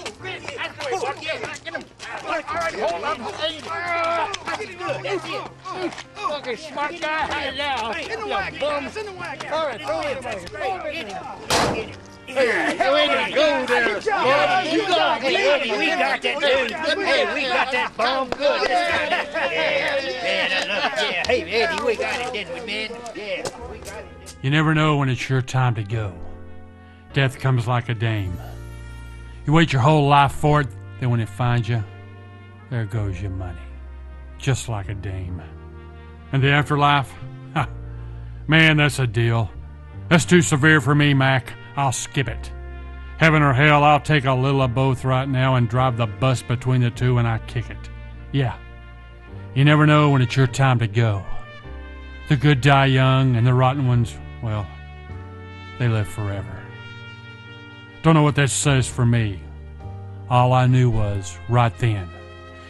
That's the way, Buck. Yeah, get him. All right, hold on. That's it. Okay, smart guy. Hey, now. In the wagon. In the wagon. All right, throw it away. Get it. Hey, go there. You got it. Hey, Eddie, we got that dude. Hey, we got that bum good. Yeah, hey, Eddie, we got it, didn't we, man? Yeah, we got it. You never know when it's your time to go. Death comes like a dame. You wait your whole life for it, then when it finds you, there goes your money. Just like a dame. And the afterlife? Ha, man, that's a deal. That's too severe for me, Mac. I'll skip it. Heaven or hell, I'll take a little of both right now and drive the bus between the two and I kick it. Yeah. You never know when it's your time to go. The good die young and the rotten ones, well, they live forever. Don't know what that says for me. All I knew was, right then,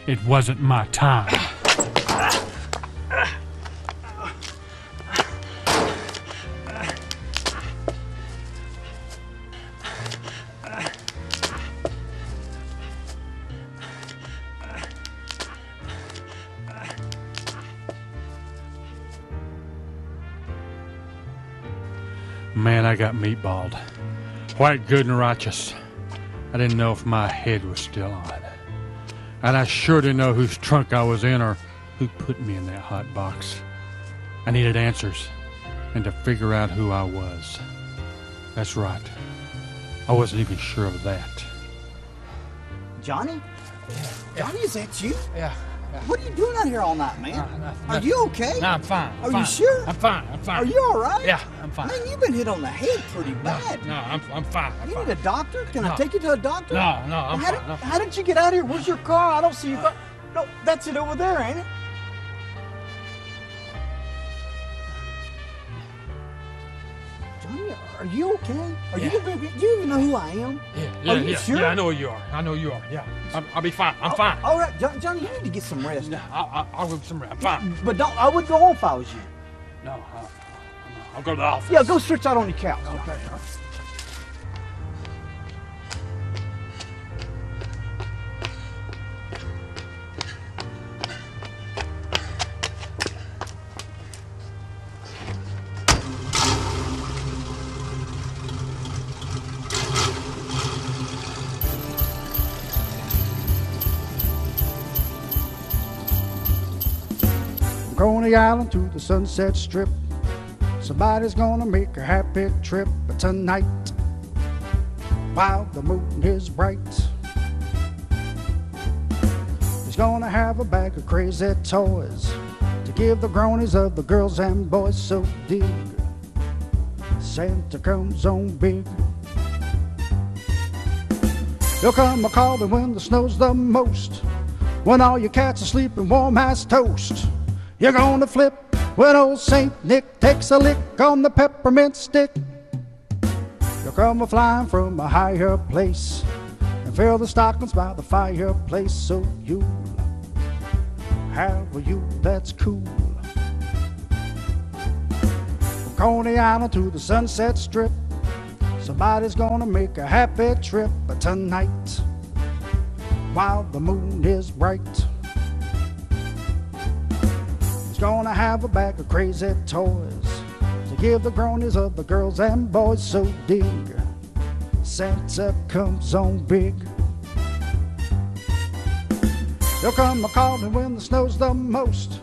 it wasn't my time. Man, I got meatballed. Quite good and righteous. I didn't know if my head was still on. And I sure didn't know whose trunk I was in or who put me in that hot box. I needed answers and to figure out who I was. That's right. I wasn't even sure of that. Johnny? Johnny, is that you? Yeah. What are you doing out here all night, man? Are you okay? No, I'm fine. Are you sure? I'm fine. Are you all right? Yeah, I'm fine. Man, you've been hit on the head pretty bad. No, I'm fine. You need a doctor? Can I take you to a doctor? No, I'm fine. How did you get out here? Where's your car? I don't see your car. No, that's it over there, ain't it? Johnny, are you okay? Are you gonna be, do you even know who I am? Yeah, sure? Yeah, I know who you are. Yeah. I'll be fine. I'm fine. All right, Johnny, you need to get some rest. Yeah, I'll get some rest. I'm fine. But I would go home if I was you. No, I'll go to the office. Yeah, go stretch out on your couch. Okay. Coney Island to the Sunset Strip. Somebody's gonna make a happy trip tonight while the moon is bright. He's gonna have a bag of crazy toys to give the groanies of the girls and boys. So dig, Santa comes on big. He'll come a-calling when the snow's the most, when all your cats are sleeping warm as toast. You're gonna flip when old Saint Nick takes a lick on the peppermint stick. You'll come a-flying from a higher place and fill the stockings by the fireplace. So you'll have a Yule that's cool. From Coney Island to the Sunset Strip, somebody's gonna make a happy trip tonight while the moon is bright. He's gonna have a bag of crazy toys to give the groanies of the girls and boys. So dig, Santa comes on big. He'll come a-calling when the snow's the most,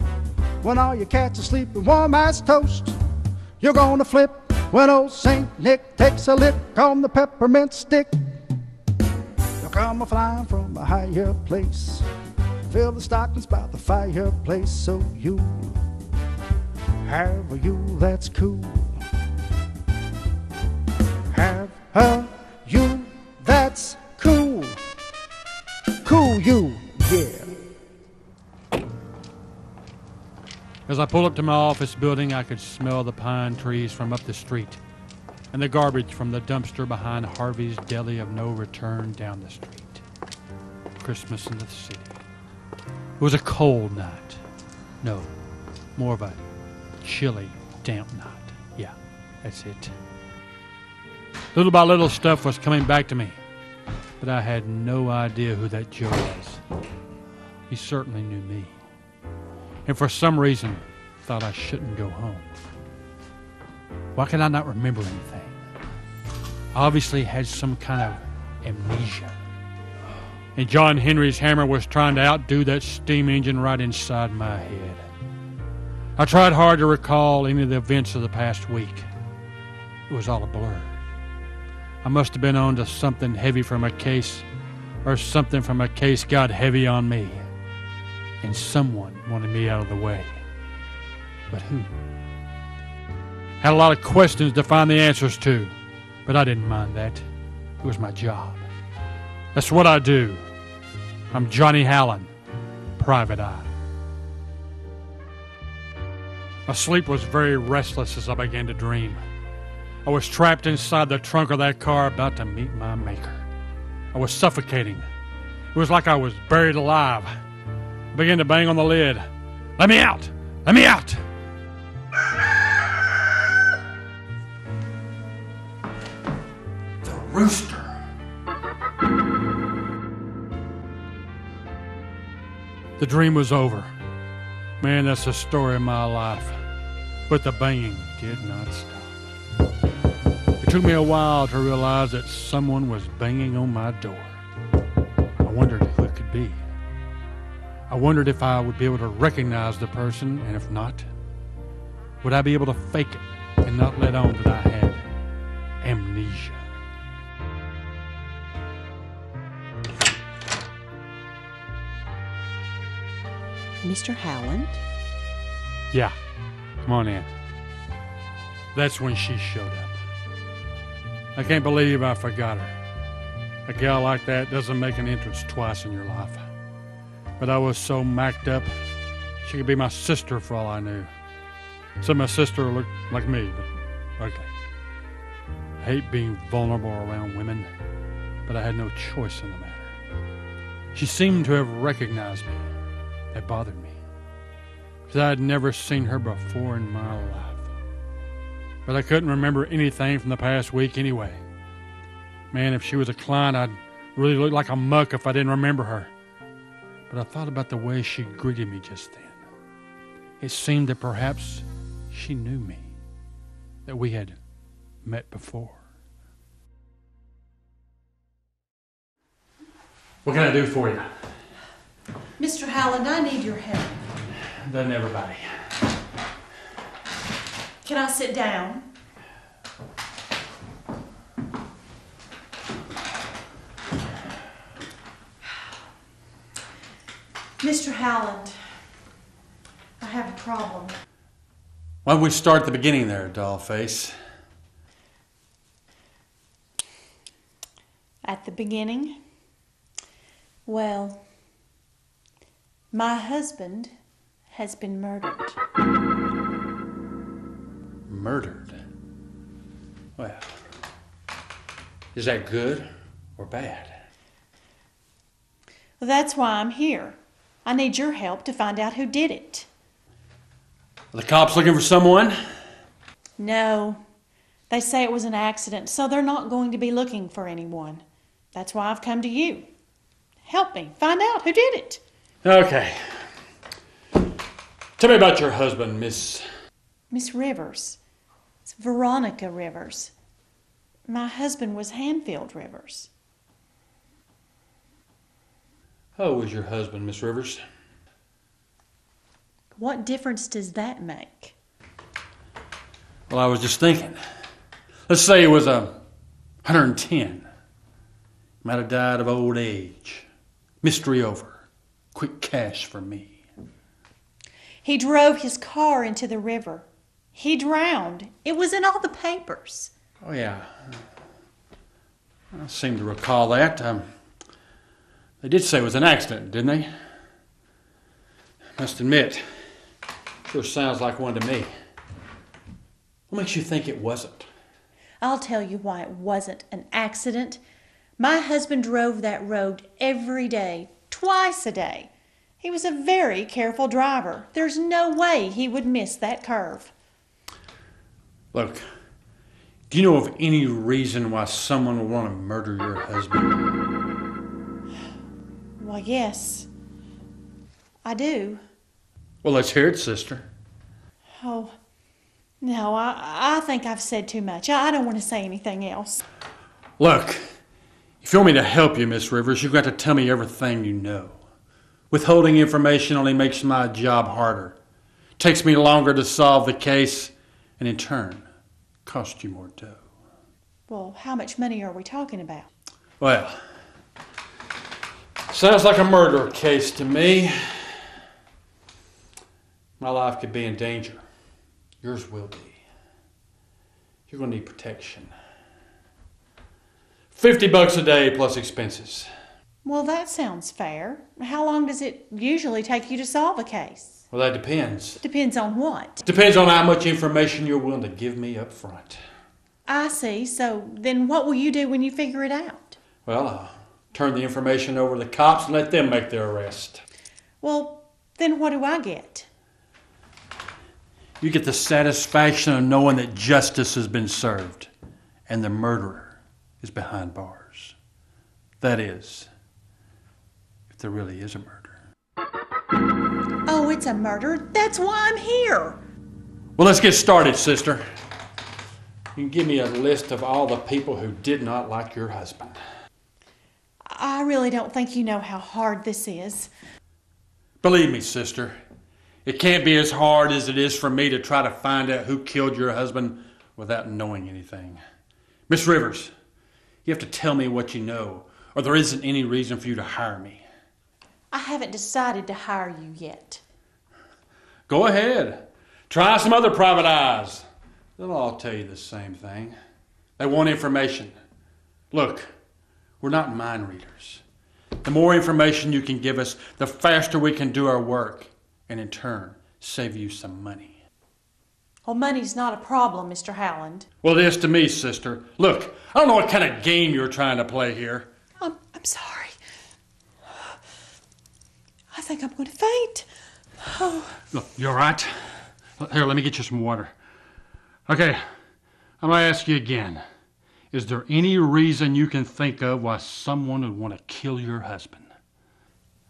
when all your cats are sleeping warm as toast. You're gonna flip when old Saint Nick takes a lick on the peppermint stick. You'll come a-flying from a higher place, fill the stockings by the fireplace. So you have a Yule that's cool. Have a Yule that's cool. Cool you, yeah. As I pulled up to my office building, I could smell the pine trees from up the street and the garbage from the dumpster behind Harvey's Deli of No Return down the street. Christmas in the city. It was a cold night. No, more of a chilly, damp night. Yeah, that's it. Little by little, stuff was coming back to me. but I had no idea who that Joe was. He certainly knew me, and for some reason thought I shouldn't go home. Why could I not remember anything? I obviously had some kind of amnesia. And John Henry's hammer was trying to outdo that steam engine right inside my head. I tried hard to recall any of the events of the past week. It was all a blur. I must have been on to something heavy from a case, or something from a case got heavy on me. And someone wanted me out of the way. But who? Had a lot of questions to find the answers to, but I didn't mind that. It was my job. That's what I do. I'm Johnny Howland, Private Eye. My sleep was very restless as I began to dream. I was trapped inside the trunk of that car about to meet my maker. I was suffocating. It was like I was buried alive. I began to bang on the lid. Let me out! Let me out! The rooster. The dream was over. Man, that's the story of my life. But the banging did not stop. It took me a while to realize that someone was banging on my door. I wondered who it could be. I wondered if I would be able to recognize the person, and if not, would I be able to fake it and not let on that I had amnesia? Mr. Howland? Yeah, come on in. That's when she showed up. I can't believe I forgot her. A gal like that doesn't make an entrance twice in your life. But I was so macked up, she could be my sister for all I knew. So my sister looked like me, but ugly. I hate being vulnerable around women, but I had no choice in the matter. She seemed to have recognized me. That bothered me, because I had never seen her before in my life. But I couldn't remember anything from the past week anyway. Man, if she was a client, I'd really look like a muck if I didn't remember her. But I thought about the way she greeted me just then. It seemed that perhaps she knew me, that we had met before. What can I do for you? Mr. Howland, I need your help. Doesn't everybody? Can I sit down? Mr. Howland, I have a problem. Why don't we start at the beginning there, dollface? At the beginning? Well, my husband has been murdered. Murdered? Well, is that good or bad? Well, that's why I'm here. I need your help to find out who did it. Are the cops looking for someone? No. They say it was an accident, so they're not going to be looking for anyone. That's why I've come to you. Help me find out who did it. Okay. Tell me about your husband, Miss Rivers. It's Veronica Rivers. My husband was Hanfield Rivers. How old was your husband, Miss Rivers? What difference does that make? Well, I was just thinking. Let's say he was 110. Might have died of old age. Mystery over. Quick cash for me. He drove his car into the river. He drowned. It was in all the papers. Oh, yeah. I seem to recall that. They did say it was an accident, didn't they? Must admit, sure sounds like one to me. What makes you think it wasn't? I'll tell you why it wasn't an accident. My husband drove that road every day, twice a day. He was a very careful driver. There's no way he would miss that curve. Look, do you know of any reason why someone would want to murder your husband? Well, yes, I do. Well, let's hear it, sister. Oh, no, I think I've said too much. I don't want to say anything else. Look, if you want me to help you, Miss Rivers, you've got to tell me everything you know. Withholding information only makes my job harder. Takes me longer to solve the case, and in turn, costs you more dough. Well, how much money are we talking about? Well, sounds like a murder case to me. My life could be in danger. Yours will be. You're going to need protection. $50 a day plus expenses. Well, that sounds fair. How long does it usually take you to solve a case? Well, that depends. Depends on what? Depends on how much information you're willing to give me up front. I see. So then what will you do when you figure it out? Well, I'll turn the information over to the cops and let them make their arrest. Well, then what do I get? You get the satisfaction of knowing that justice has been served and the murderer is behind bars. That is, if there really is a murder. Oh, it's a murder? That's why I'm here. Well, let's get started, sister. You can give me a list of all the people who did not like your husband. I really don't think you know how hard this is. Believe me, sister, it can't be as hard as it is for me to try to find out who killed your husband without knowing anything. Miss Rivers, you have to tell me what you know, or there isn't any reason for you to hire me. I haven't decided to hire you yet. Go ahead. Try some other private eyes. They'll all tell you the same thing. They want information. Look, we're not mind readers. The more information you can give us, the faster we can do our work, and in turn, save you some money. Well, money's not a problem, Mr. Howland. Well, it is to me, sister. Look, I don't know what kind of game you're trying to play here. I'm sorry. I think I'm going to faint. Oh. Look, you all right? Here, let me get you some water. Okay, I'm going to ask you again. Is there any reason you can think of why someone would want to kill your husband?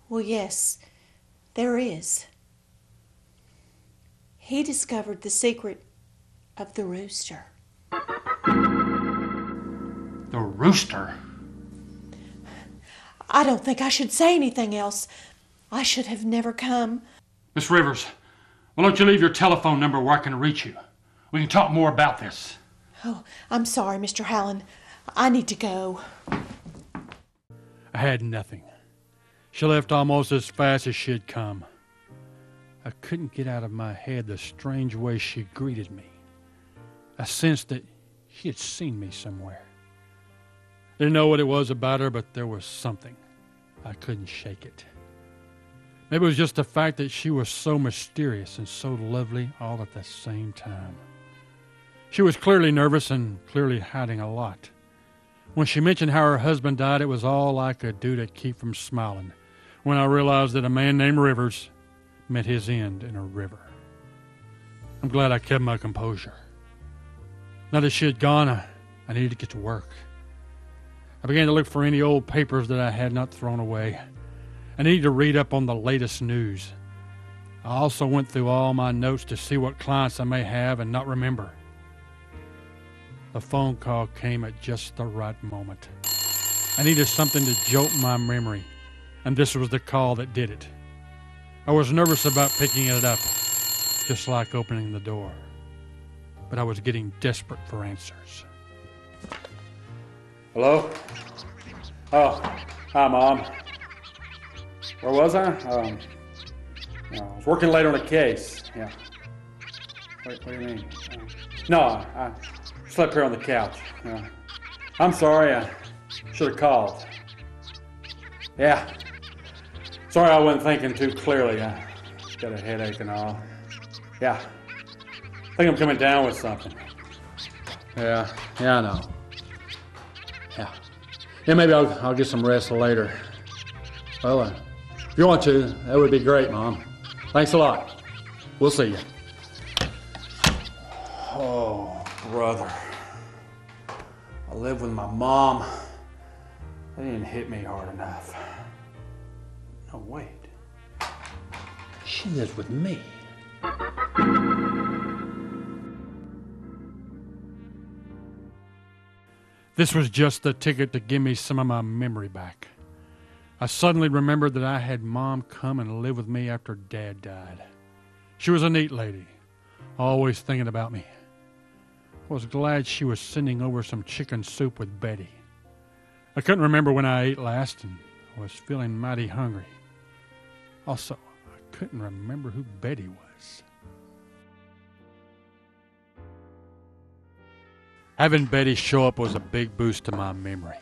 Well, yes, there is. He discovered the secret of the rooster. The rooster? I don't think I should say anything else. I should have never come. Miss Rivers, why don't you leave your telephone number where I can reach you? We can talk more about this. Oh, I'm sorry, Mr. Howland. I need to go. I had nothing. She left almost as fast as she'd come. I couldn't get out of my head the strange way she greeted me. I sensed that she had seen me somewhere. Didn't know what it was about her, but there was something. I couldn't shake it. Maybe it was just the fact that she was so mysterious and so lovely all at the same time. She was clearly nervous and clearly hiding a lot. When she mentioned how her husband died, it was all I could do to keep from smiling when I realized that a man named Rivers met his end in a river. I'm glad I kept my composure. Now that she had gone, I needed to get to work. I began to look for any old papers that I had not thrown away. I needed to read up on the latest news. I also went through all my notes to see what clients I may have and not remember. The phone call came at just the right moment. I needed something to jolt my memory, and this was the call that did it. I was nervous about picking it up, just like opening the door. But I was getting desperate for answers. Hello? Oh, hi, Mom. Where was I? I was working late on a case. Yeah. What do you mean? No, I slept here on the couch. I'm sorry. I should have called. Yeah. Sorry I wasn't thinking too clearly. I got a headache and all. Yeah. I think I'm coming down with something. Yeah, I know. Yeah, maybe I'll get some rest later. Well, if you want to, that would be great, Mom. Thanks a lot. We'll see you. Oh, brother. I live with my mom. They didn't hit me hard enough. Oh, wait. She lives with me. This was just the ticket to give me some of my memory back. I suddenly remembered that I had Mom come and live with me after Dad died. She was a neat lady, always thinking about me. I was glad she was sending over some chicken soup with Betty. I couldn't remember when I ate last and I was feeling mighty hungry. Also, I couldn't remember who Betty was. Having Betty show up was a big boost to my memory.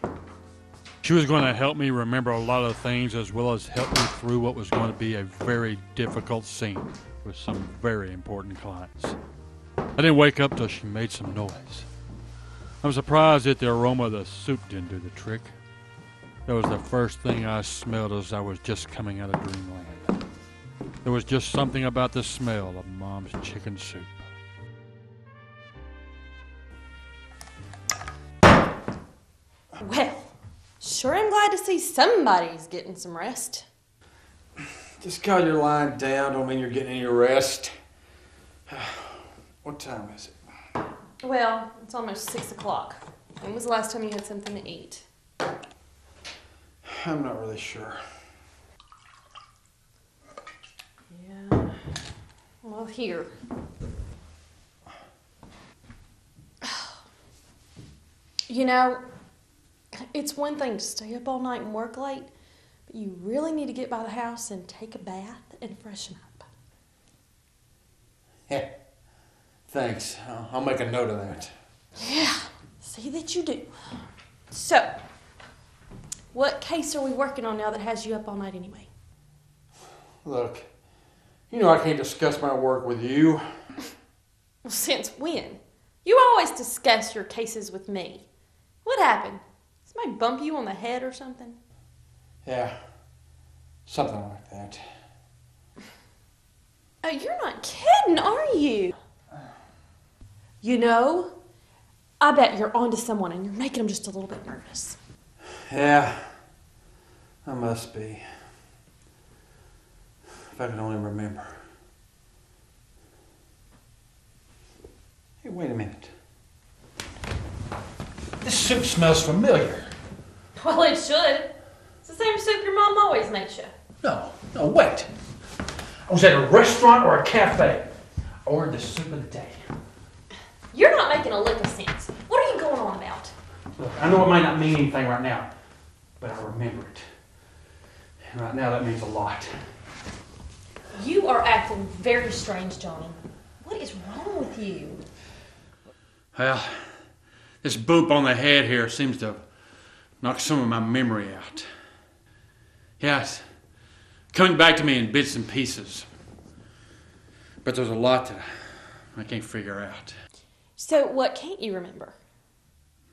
She was going to help me remember a lot of things as well as help me through what was going to be a very difficult scene with some very important clients. I didn't wake up till she made some noise. I'm surprised that the aroma of the soup didn't do the trick. That was the first thing I smelled as I was just coming out of dreamland. There was just something about the smell of Mom's chicken soup. Well, sure am glad to see somebody's getting some rest. Just because you're lying down don't mean you're getting any rest. What time is it? Well, it's almost 6 o'clock. When was the last time you had something to eat? I'm not really sure. Yeah. Well, here. You know, it's one thing to stay up all night and work late, but you really need to get by the house and take a bath and freshen up. Yeah. Thanks. I'll make a note of that. Yeah, see that you do. So, what case are we working on now that has you up all night anyway? Look, you know I can't discuss my work with you. Well, since when? You always discuss your cases with me. What happened? Somebody bump you on the head or something? Yeah, something like that. Oh, you're not kidding, are you? You know, I bet you're onto someone and you're making them just a little bit nervous. Yeah, I must be. If I could only remember. Hey, wait a minute. This soup smells familiar. Well, it should. It's the same soup your mom always makes you. No, wait. I was at a restaurant or a cafe. I ordered the soup of the day. You're not making a lick of sense. What are you going on about? Look, I know it might not mean anything right now, but I remember it. And right now that means a lot. You are acting very strange, Johnny. What is wrong with you? Well, this boop on the head here seems to knock some of my memory out. Yeah, it's coming back to me in bits and pieces. But there's a lot that I can't figure out. So what can't you remember?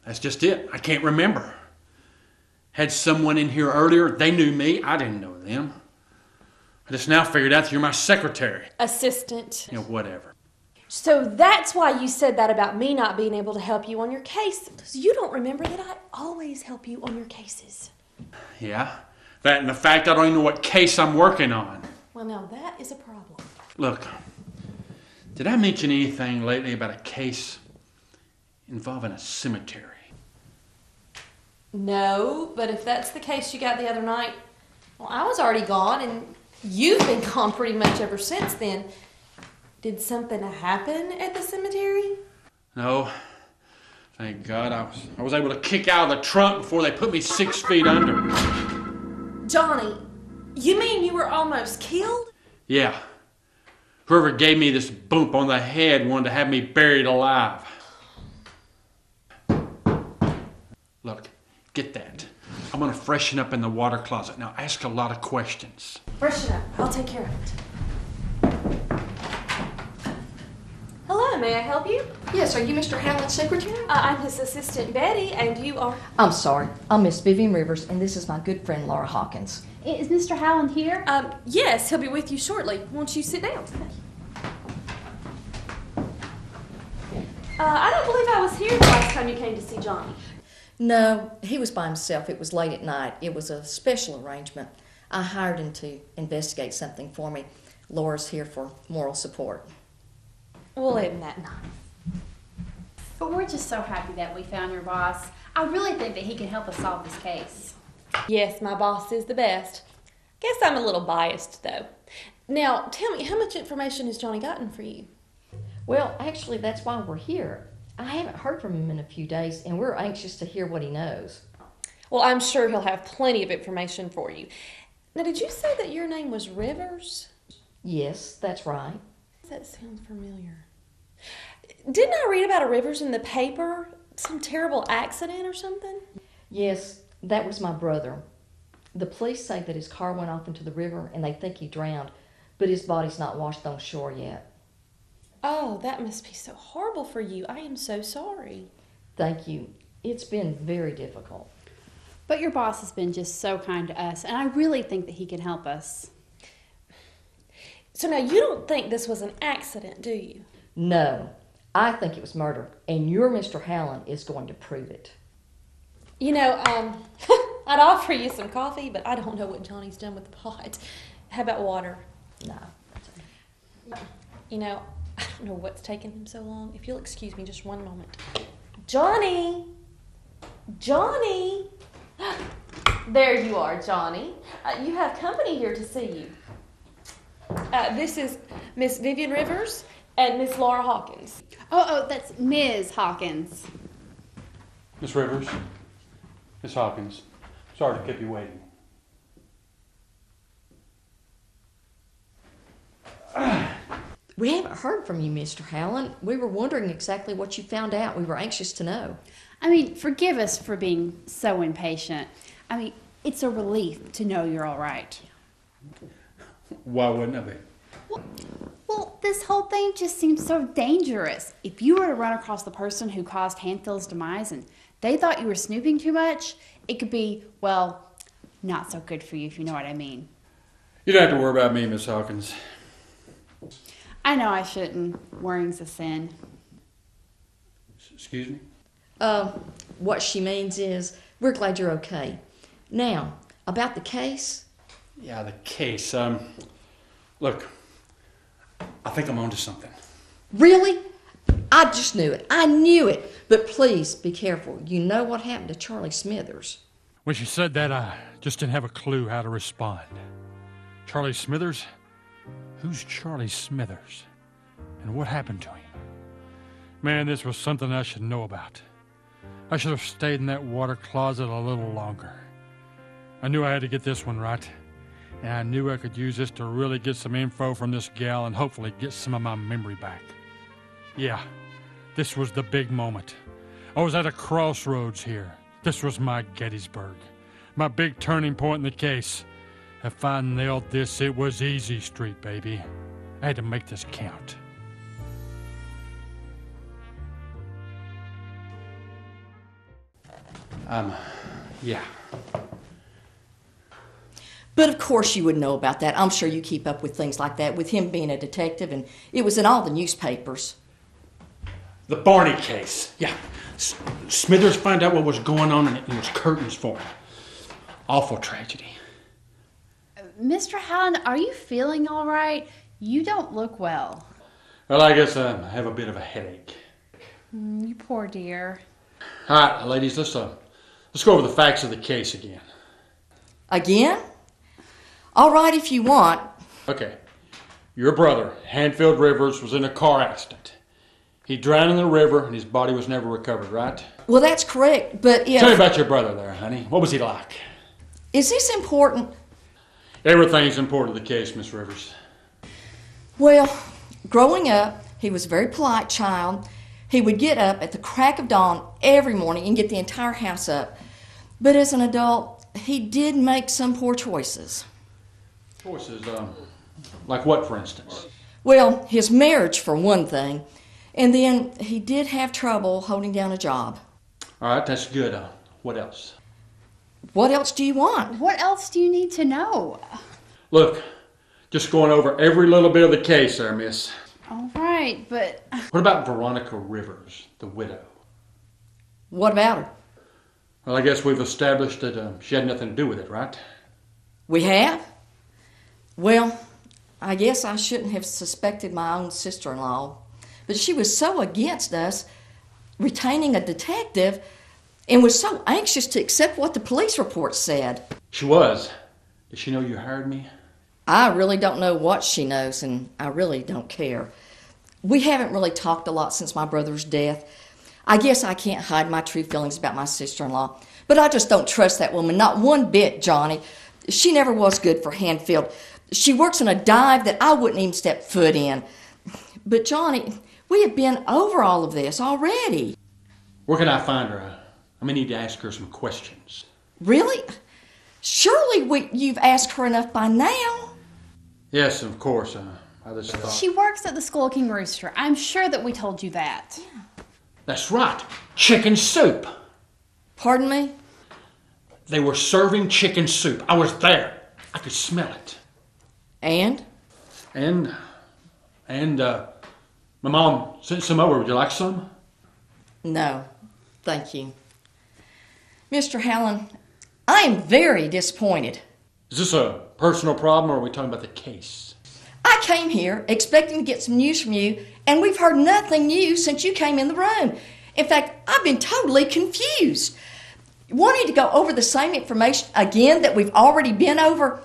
That's just it. I can't remember. Had someone in here earlier. They knew me. I didn't know them. I just now figured out that you're my secretary. Assistant. You know, whatever. So that's why you said that about me not being able to help you on your case. Because you don't remember that I always help you on your cases. Yeah? That and the fact I don't even know what case I'm working on. Well, now that is a problem. Look, did I mention anything lately about a case involving a cemetery? No, but if that's the case you got the other night, well, I was already gone, and you've been gone pretty much ever since then. Did something happen at the cemetery? No. Thank God I was able to kick out of the trunk before they put me 6 feet under. Johnny, you mean you were almost killed? Yeah. Whoever gave me this bump on the head wanted to have me buried alive. Look, get that. I'm going to freshen up in the water closet. Now ask a lot of questions. Freshen up. I'll take care of it. Hello, may I help you? Yes, are you Mr. Howland's secretary? I'm his assistant, Betty, and you are... I'm sorry. I'm Miss Vivian Rivers, and this is my good friend, Laura Hawkins. Is Mr. Howland here? Yes, he'll be with you shortly. Won't you sit down? I don't believe I was here the last time you came to see Johnny. No, he was by himself. It was late at night. It was a special arrangement. I hired him to investigate something for me. Laura's here for moral support. Well, isn't that nice? But we're just so happy that we found your boss. I really think that he can help us solve this case. Yes, my boss is the best. Guess I'm a little biased, though. Now, tell me, how much information has Johnny gotten for you? Well, actually, that's why we're here. I haven't heard from him in a few days, and we're anxious to hear what he knows. Well, I'm sure he'll have plenty of information for you. Now, did you say that your name was Rivers? Yes, that's right. That sounds familiar. Didn't I read about a Rivers in the paper? Some terrible accident or something? Yes, that was my brother. The police say that his car went off into the river and they think he drowned, but his body's not washed on shore yet. Oh, that must be so horrible for you. I am so sorry. Thank you. It's been very difficult. But your boss has been just so kind to us, and I really think that he can help us. So now you don't think this was an accident, do you? No, I think it was murder, and your Mr. Hallen is going to prove it. You know, I'd offer you some coffee, but I don't know what Johnny's done with the pot. How about water? No. You know, I don't know what's taken him so long. If you'll excuse me just one moment. Johnny! Johnny! There you are, Johnny. You have company here to see you. This is Miss Vivian Rivers and Miss Laura Hawkins. Oh, that's Ms. Hawkins. Miss Rivers, Miss Hawkins, sorry to keep you waiting. We haven't heard from you, Mr. Hallen. We were wondering exactly what you found out. We were anxious to know. I mean, forgive us for being so impatient. I mean, it's a relief to know you're all right. Why wouldn't it be? Well, this whole thing just seems so dangerous. If you were to run across the person who caused Hanfield's demise and they thought you were snooping too much, it could be, well, not so good for you, if you know what I mean. You don't have to worry about me, Miss Hawkins. I know I shouldn't. Worrying's a sin. Excuse me? What she means is, we're glad you're okay. Now, about the case. Yeah, the case. Look, I think I'm onto something. Really? I just knew it. I knew it. But please, be careful. You know what happened to Charlie Smithers. When she said that, I just didn't have a clue how to respond. Charlie Smithers? Who's Charlie Smithers? And what happened to him? Man, this was something I should know about. I should have stayed in that water closet a little longer. I knew I had to get this one right. And I knew I could use this to really get some info from this gal and hopefully get some of my memory back. Yeah, this was the big moment. I was at a crossroads here. This was my Gettysburg. My big turning point in the case. If I nailed this, it was easy street, baby. I had to make this count. Yeah. But of course you would know about that. I'm sure you keep up with things like that, with him being a detective, and it was in all the newspapers. The Barney case. Yeah. Smithers found out what was going on and it was curtains for him. Awful tragedy. Mr. Hallen, are you feeling all right? You don't look well. Well, I guess I have a bit of a headache. You poor dear. All right, ladies, let's go over the facts of the case again. Again? All right, if you want. Okay. Your brother, Hanfield Rivers, was in a car accident. He drowned in the river and his body was never recovered, right? Well, that's correct, but if... Tell me about your brother there, honey. What was he like? Is this important? Everything's important to the case, Miss Rivers. Well, growing up, he was a very polite child. He would get up at the crack of dawn every morning and get the entire house up. But as an adult, he did make some poor choices. Choices? Like what, for instance? Well, his marriage, for one thing. And then he did have trouble holding down a job. All right, that's good. What else? What else do you want? What else do you need to know? Look, just going over every little bit of the case there, miss. All right, but... What about Veronica Rivers, the widow? What about her? Well, I guess we've established that she had nothing to do with it, right? We have? Well, I guess I shouldn't have suspected my own sister-in-law, but she was so against us retaining a detective and was so anxious to accept what the police report said. She was. Did she know you hired me? I really don't know what she knows, and I really don't care. We haven't really talked a lot since my brother's death. I guess I can't hide my true feelings about my sister-in-law, but I just don't trust that woman, not one bit, Johnny. She never was good for Hanfield. She works in a dive that I wouldn't even step foot in. But Johnny, we have been over all of this already. Where can I find her? I'm going to need to ask her some questions. Really? Surely you've asked her enough by now. Yes, of course. I just thought... She works at the Skull King Rooster. I'm sure that we told you that. Yeah. That's right. Chicken soup. Pardon me? They were serving chicken soup. I was there. I could smell it. And? And my mom sent some over. Would you like some? No, thank you. Mr. Howland, I am very disappointed. Is this a personal problem, or are we talking about the case? I came here expecting to get some news from you, and we've heard nothing new since you came in the room. In fact, I've been totally confused. Wanting to go over the same information again that we've already been over,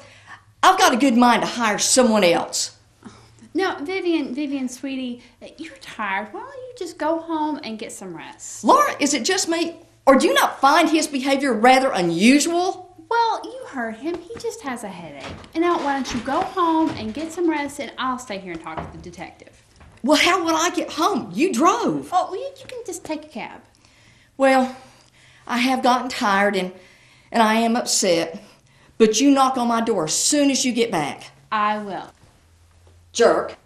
I've got a good mind to hire someone else. No, Vivian, sweetie, you're tired. Why don't you just go home and get some rest? Laura, is it just me, or do you not find his behavior rather unusual? Well, you heard him. He just has a headache. And now, why don't you go home and get some rest, and I'll stay here and talk to the detective. Well, how would I get home? You drove. Oh, well, you can just take a cab. Well, I have gotten tired and I am upset, but you knock on my door as soon as you get back. I will. Jerk.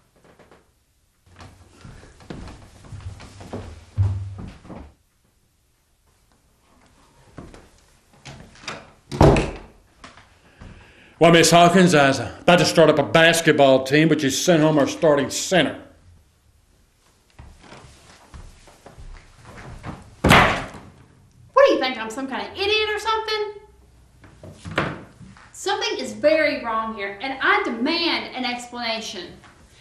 Well, Miss Hawkins, I was about to start up a basketball team, but you sent home our starting center. What do you think? I'm some kind of idiot or something? Something is very wrong here, and I demand an explanation.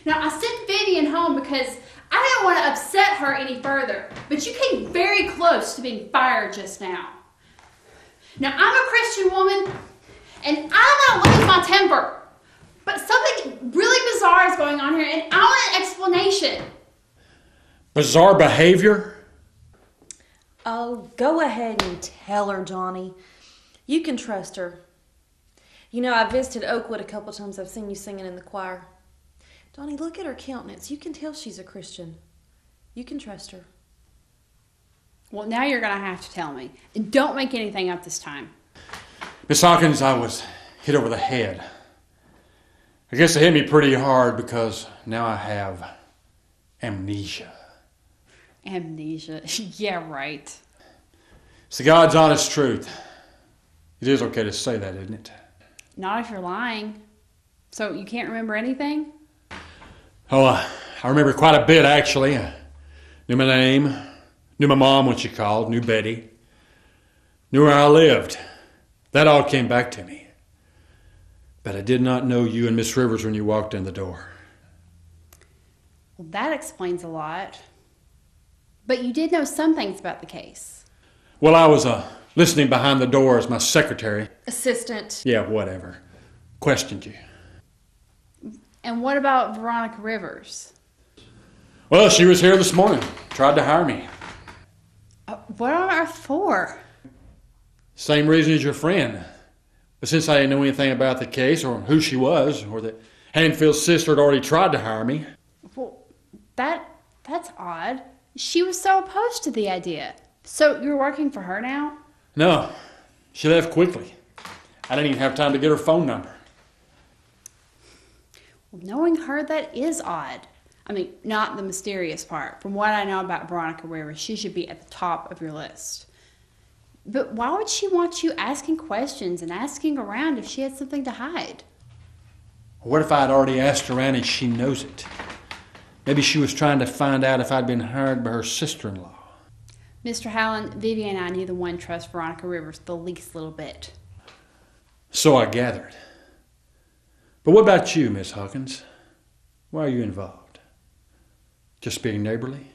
Now, I sent Vivian home because I didn't want to upset her any further, but you came very close to being fired just now. Now, I'm a Christian woman, and I'm going to lose my temper. But something really bizarre is going on here, and I want an explanation. Bizarre behavior? Oh, go ahead and tell her, Johnny. You can trust her. You know, I visited Oakwood a couple times. I've seen you singing in the choir. Johnny, look at her countenance. You can tell she's a Christian. You can trust her. Well, now you're going to have to tell me. And don't make anything up this time. Miss Hawkins, I was hit over the head. I guess it hit me pretty hard because now I have amnesia. Amnesia? Yeah, right. It's the God's honest truth. It is okay to say that, isn't it? Not if you're lying. So you can't remember anything? Oh, I remember quite a bit, actually. I knew my name, knew my mom when she called, knew Betty, knew where I lived. That all came back to me. But I did not know you and Miss Rivers when you walked in the door. Well, that explains a lot. But you did know some things about the case. Well, I was listening behind the door as my secretary. Assistant. Yeah, whatever. Questioned you. And what about Veronica Rivers? Well, she was here this morning. Tried to hire me. What on earth for? Same reason as your friend. But since I didn't know anything about the case or who she was, or that Hanfield's sister had already tried to hire me. Well, that's odd. She was so opposed to the idea. So you're working for her now? No, she left quickly. I didn't even have time to get her phone number. Well, knowing her, that is odd. I mean, not the mysterious part. From what I know about Veronica Rivers, she should be at the top of your list. But why would she want you asking questions and asking around if she had something to hide? What if I had already asked around and she knows it? Maybe she was trying to find out if I'd been hired by her sister-in-law. Mr. Howland, Vivian and I neither one trust Veronica Rivers the least little bit. So I gathered. But what about you, Miss Hawkins? Why are you involved? Just being neighborly?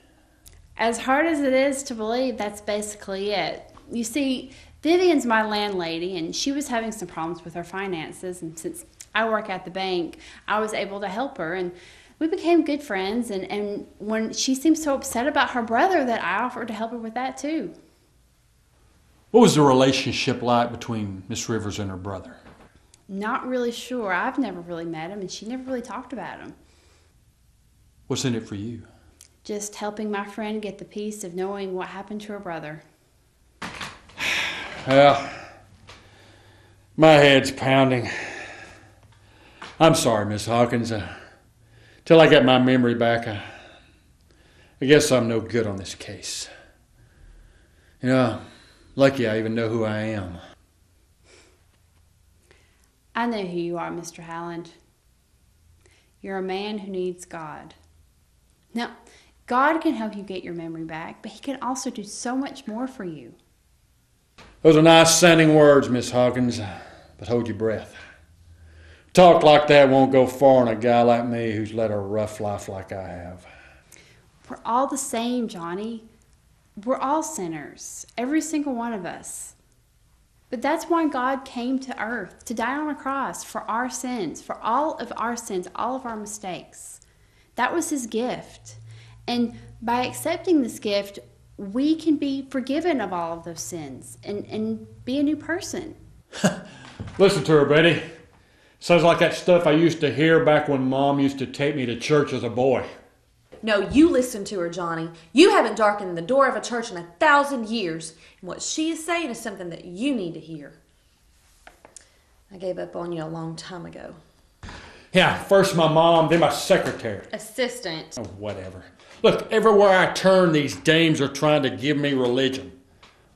As hard as it is to believe, that's basically it. You see, Vivian's my landlady, and she was having some problems with her finances, and since I work at the bank, I was able to help her, and we became good friends, and when she seemed so upset about her brother that I offered to help her with that too. What was the relationship like between Miss Rivers and her brother? Not really sure. I've never really met him, and she never really talked about him. What's in it for you? Just helping my friend get the peace of knowing what happened to her brother. Well, my head's pounding. I'm sorry, Miss Hawkins. Till I get my memory back, I guess I'm no good on this case. You know, lucky I even know who I am. I know who you are, Mr. Howland. You're a man who needs God. Now, God can help you get your memory back, but he can also do so much more for you. Those are nice sounding words, Miss Hawkins, but hold your breath. Talk like that won't go far in a guy like me who's led a rough life like I have. We're all the same, Johnny. We're all sinners, every single one of us. But that's why God came to earth, to die on a cross for our sins, for all of our sins, all of our mistakes. That was his gift. And by accepting this gift, we can be forgiven of all of those sins and be a new person. Listen to her, Betty. Sounds like that stuff I used to hear back when Mom used to take me to church as a boy. No, you listen to her, Johnny. You haven't darkened the door of a church in 1,000 years. And what she is saying is something that you need to hear. I gave up on you a long time ago. Yeah, first my mom, then my secretary. Assistant. Oh, whatever. Look, everywhere I turn, these dames are trying to give me religion.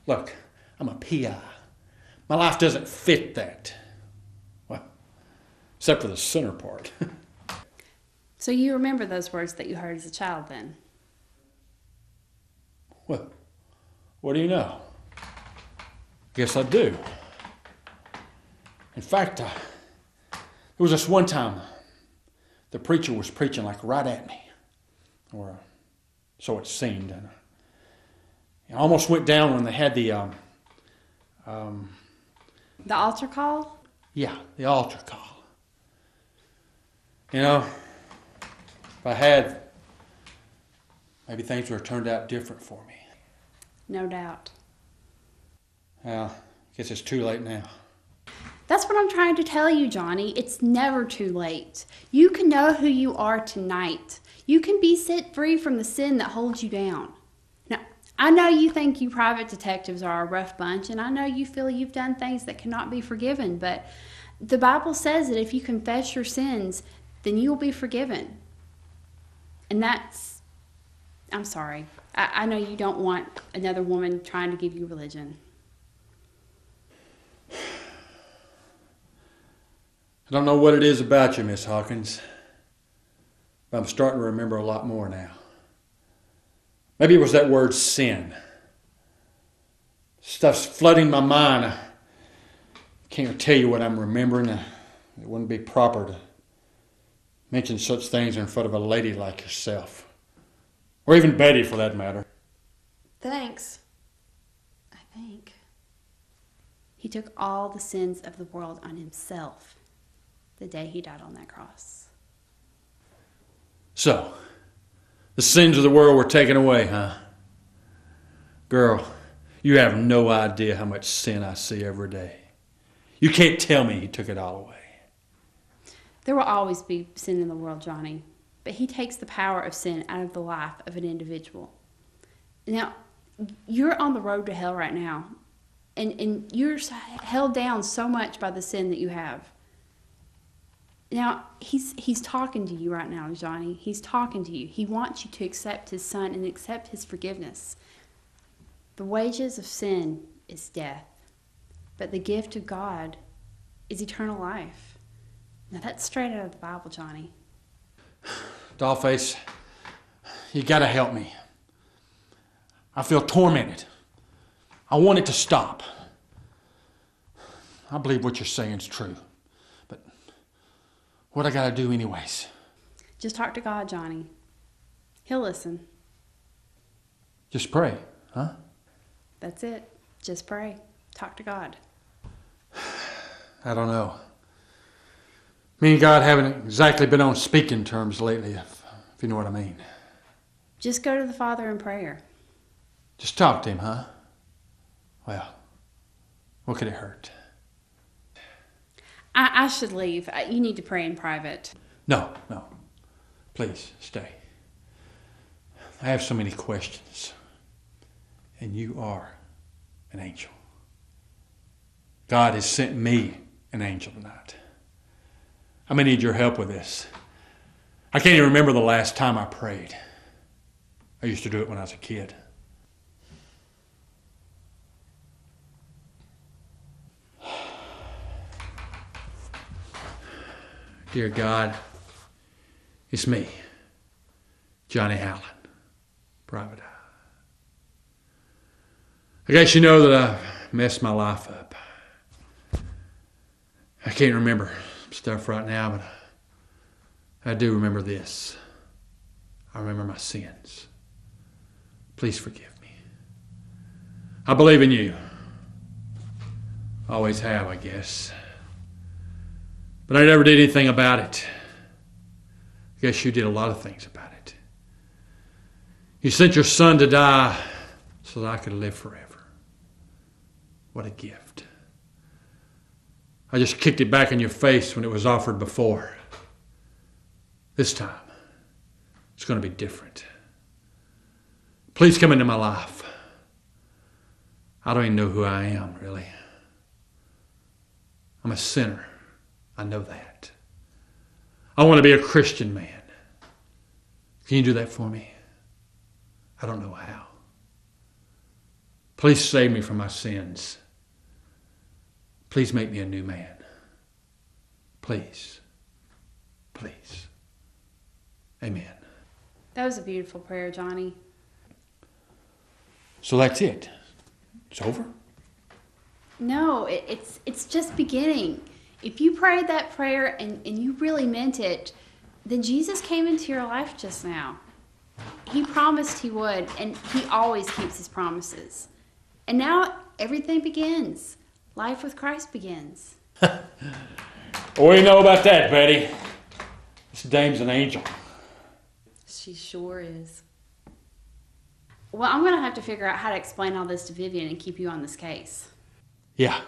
Look, I'm a PI. My life doesn't fit that. Well, except for the center part. So you remember those words that you heard as a child then? Well, what do you know? Guess I do. In fact, there was this one time the preacher was preaching like right at me. Or so it seemed. And I almost went down when they had the altar call? Yeah, the altar call. You know, if I had, maybe things would have turned out different for me. No doubt. Well, I guess it's too late now. That's what I'm trying to tell you, Johnny. It's never too late. You can know who you are tonight. You can be set free from the sin that holds you down. Now, I know you think you private detectives are a rough bunch, and I know you feel you've done things that cannot be forgiven, but the Bible says that if you confess your sins, then you will be forgiven. And that's, I'm sorry. I know you don't want another woman trying to give you religion. I don't know what it is about you, Miss Hawkins, but I'm starting to remember a lot more now. Maybe it was that word sin. Stuff's flooding my mind. I can't tell you what I'm remembering. It wouldn't be proper to mention such things in front of a lady like yourself. Or even Betty, for that matter. Thanks. I think. He took all the sins of the world on himself the day he died on that cross. So, the sins of the world were taken away, huh? Girl, you have no idea how much sin I see every day. You can't tell me he took it all away. There will always be sin in the world, Johnny, but he takes the power of sin out of the life of an individual. Now, you're on the road to hell right now, and you're held down so much by the sin that you have. Now, he's talking to you right now, Johnny. He's talking to you. He wants you to accept his son and accept his forgiveness. The wages of sin is death, but the gift of God is eternal life. Now, that's straight out of the Bible, Johnny. Dollface, you gotta help me. I feel tormented. I want it to stop. I believe what you're saying is true. But What I gotta do anyways? Just talk to God, Johnny. He'll listen. Just pray, huh? That's it. Just pray. Talk to God. I don't know. Me and God haven't exactly been on speaking terms lately, if you know what I mean. Just go to the Father in prayer. Just talk to him, huh? Well, what could it hurt? I should leave. You need to pray in private. No. Please, stay. I have so many questions. And you are an angel. God has sent me an angel tonight. I'm going to need your help with this. I can't even remember the last time I prayed. I used to do it when I was a kid. Dear God, it's me, Johnny Allen, Private Eye. I guess you know that I've messed my life up. I can't remember stuff right now, but I do remember this. I remember my sins. Please forgive me. I believe in you. Always have, I guess. But I never did anything about it. I guess you did a lot of things about it. You sent your son to die so that I could live forever. What a gift. I just kicked it back in your face when it was offered before. This time, it's going to be different. Please come into my life. I don't even know who I am, really. I'm a sinner. I know that. I want to be a Christian man. Can you do that for me? I don't know how. Please save me from my sins. Please make me a new man. Please. Please. Amen. That was a beautiful prayer, Johnny. So that's it. It's over? No, it's just beginning. If you prayed that prayer and you really meant it, then Jesus came into your life just now. He promised he would, and he always keeps his promises. And now everything begins. Life with Christ begins. What do you know about that, Betty? This dame's an angel. She sure is. Well, I'm going to have to figure out how to explain all this to Vivian and keep you on this case. Yeah.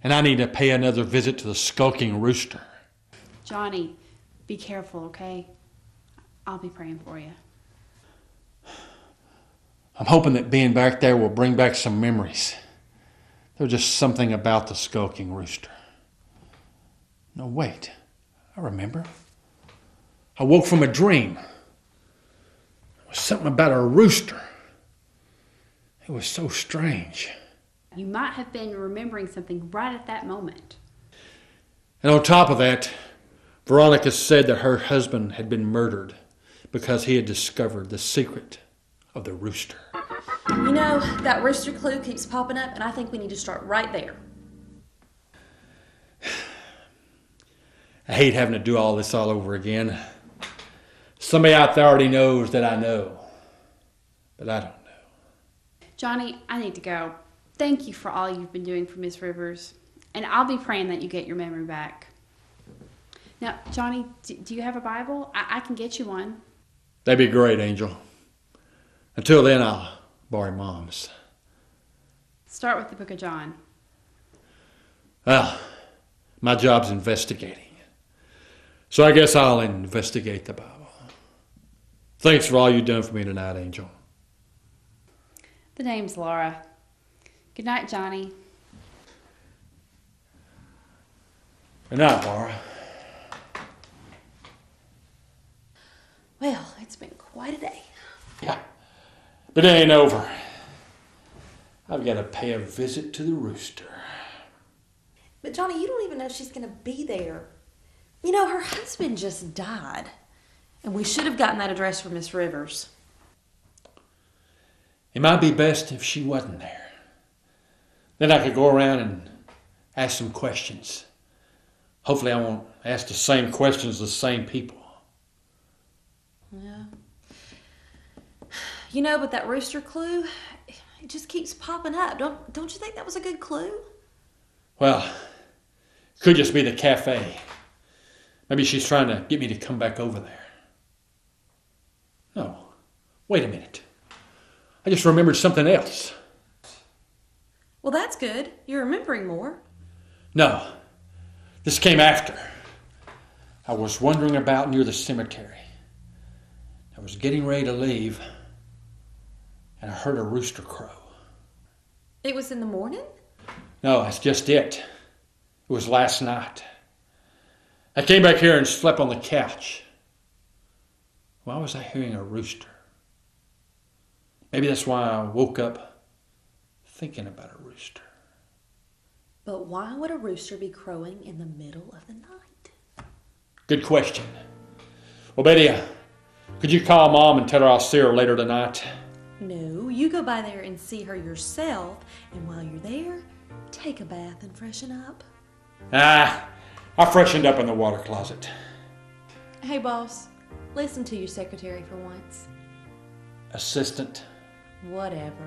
And I need to pay another visit to the skulking rooster. Johnny, be careful, okay? I'll be praying for you. I'm hoping that being back there will bring back some memories. There was just something about the skulking rooster. No, wait. I remember. I woke from a dream. There was something about a rooster. It was so strange. You might have been remembering something right at that moment. And on top of that, Veronica said that her husband had been murdered because he had discovered the secret of the rooster. You know, that rooster clue keeps popping up, and I think we need to start right there. I hate having to do all this all over again. Somebody out there already knows that I know, but I don't know. Johnny, I need to go. Thank you for all you've been doing for Miss Rivers, and I'll be praying that you get your memory back. Now, Johnny, do you have a Bible? I can get you one. That'd be great, Angel. Until then, I'll borrow Mom's. Start with the book of John. Well, my job's investigating. So I guess I'll investigate the Bible. Thanks for all you've done for me tonight, Angel. The name's Laura. Good night, Johnny. Good night, Laura. Well, it's been quite a day. Yeah, but it ain't over. I've got to pay a visit to the rooster. But Johnny, you don't even know if she's going to be there. You know, her husband just died. And we should have gotten that address from Miss Rivers. It might be best if she wasn't there. Then I could go around and ask some questions. Hopefully I won't I ask the same questions to the same people. Yeah. You know, but that rooster clue, it just keeps popping up. Don't you think that was a good clue? Well, it could just be the cafe. Maybe she's trying to get me to come back over there. No, wait a minute. I just remembered something else. Well, that's good. You're remembering more. No, this came after. I was wandering about near the cemetery. I was getting ready to leave, and I heard a rooster crow. It was in the morning? No, that's just it. It was last night. I came back here and slept on the couch. Why was I hearing a rooster? Maybe that's why I woke up thinking about a rooster. But why would a rooster be crowing in the middle of the night? Good question. Well, Betty, could you call Mom and tell her I'll see her later tonight? No, you go by there and see her yourself, and while you're there, take a bath and freshen up. I freshened up in the water closet. Hey, boss, listen to your secretary for once. Assistant. Whatever.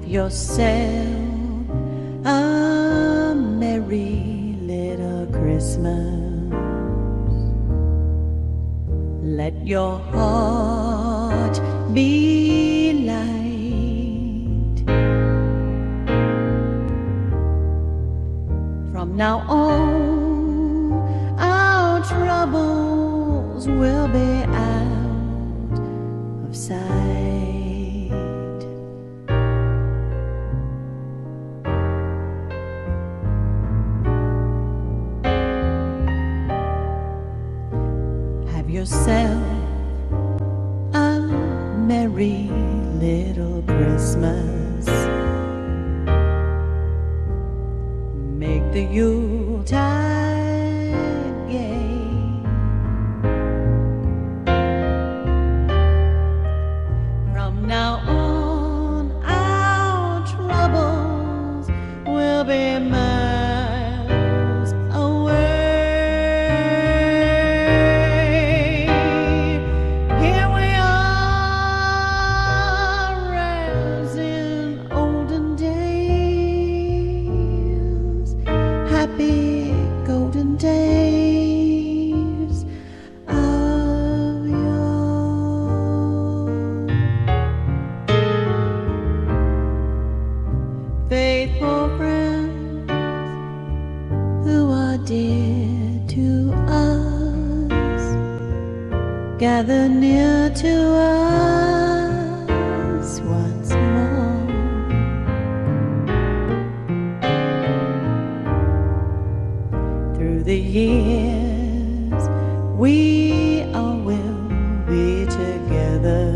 Yourself a merry little Christmas. Let your heart be light. From now on, our troubles will be out of sight. Yourself a merry little Christmas. Make the Yuletide gay. From now on, our troubles will be miles away. Faithful friends who are dear to us, gather near to us once more. Through the years we all will be together,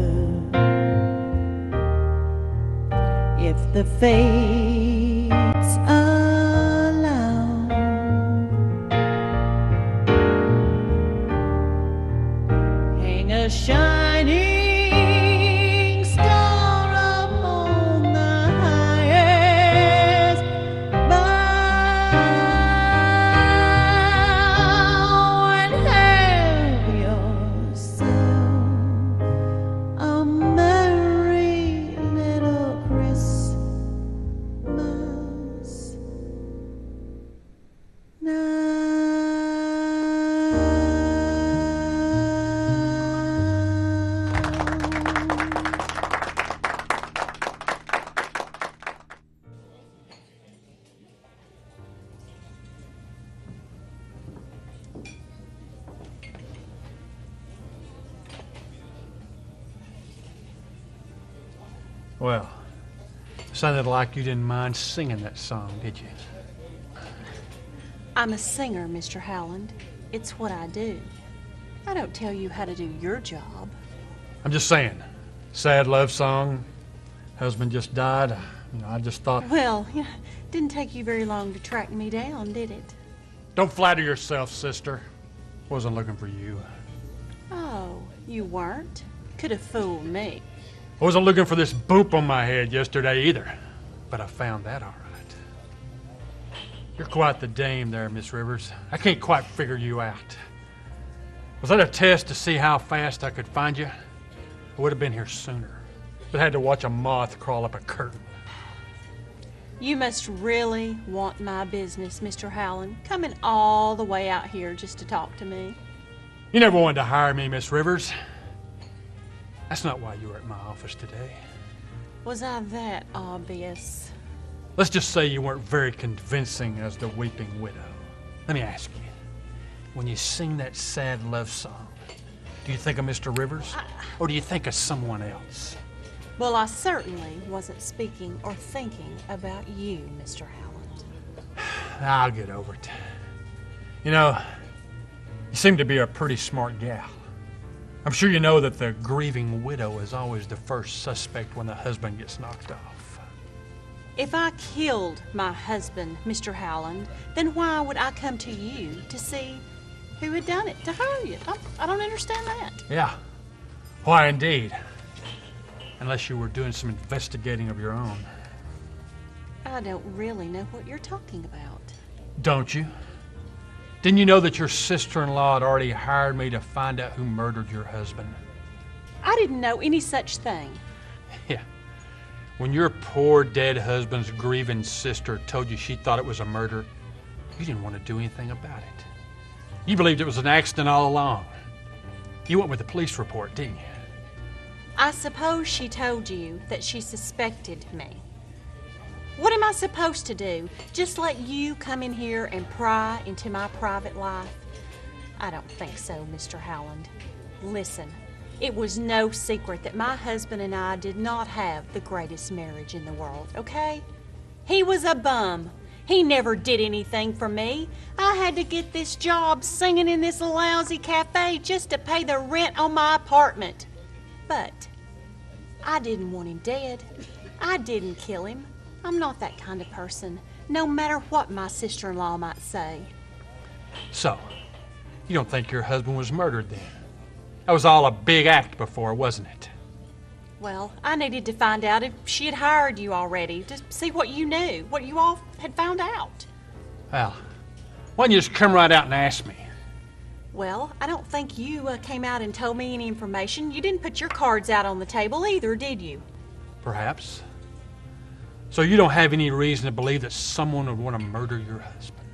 if the fates allow. Hang a shining star upon the highest bough, and have yourself a merry little Christmas night. Well, sounded like you didn't mind singing that song, did you? I'm a singer, Mr. Howland. It's what I do. I don't tell you how to do your job. I'm just saying, sad love song, husband just died. I just thought... Well, didn't take you very long to track me down, did it? Don't flatter yourself, sister. Wasn't looking for you. Oh, you weren't? Could have fooled me. I wasn't looking for this boop on my head yesterday either, but I found that all right. You're quite the dame there, Miss Rivers. I can't quite figure you out. Was that a test to see how fast I could find you? I would have been here sooner, but had to watch a moth crawl up a curtain. You must really want my business, Mr. Howland, coming all the way out here just to talk to me. You never wanted to hire me, Miss Rivers. That's not why you were at my office today. Was I that obvious? Let's just say you weren't very convincing as the weeping widow. Let me ask you, when you sing that sad love song, do you think of Mr. Rivers? Or do you think of someone else? Well, I certainly wasn't speaking or thinking about you, Mr. Howland. I'll get over it. You seem to be a pretty smart gal. I'm sure you know that the grieving widow is always the first suspect when the husband gets knocked off. If I killed my husband, Mr. Howland, then why would I come to you to see who had done it, to hire you? I don't understand that. Yeah, why indeed? Unless you were doing some investigating of your own. I don't really know what you're talking about. Don't you? Didn't you know that your sister-in-law had already hired me to find out who murdered your husband? I didn't know any such thing. Yeah. When your poor dead husband's grieving sister told you she thought it was a murder, you didn't want to do anything about it. You believed it was an accident all along. You went with the police report, didn't you? I suppose she told you that she suspected me. What am I supposed to do? Just let you come in here and pry into my private life? I don't think so, Mr. Howland. Listen, it was no secret that my husband and I did not have the greatest marriage in the world, okay? He was a bum. He never did anything for me. I had to get this job singing in this lousy cafe just to pay the rent on my apartment. But I didn't want him dead. I didn't kill him. I'm not that kind of person, no matter what my sister-in-law might say. So, you don't think your husband was murdered then? That was all a big act before, wasn't it? Well, I needed to find out if she had hired you already, to see what you knew, what you all had found out. Well, why don't you just come right out and ask me? Well, I don't think you came out and told me any information. You didn't put your cards out on the table either, did you? Perhaps. So you don't have any reason to believe that someone would want to murder your husband?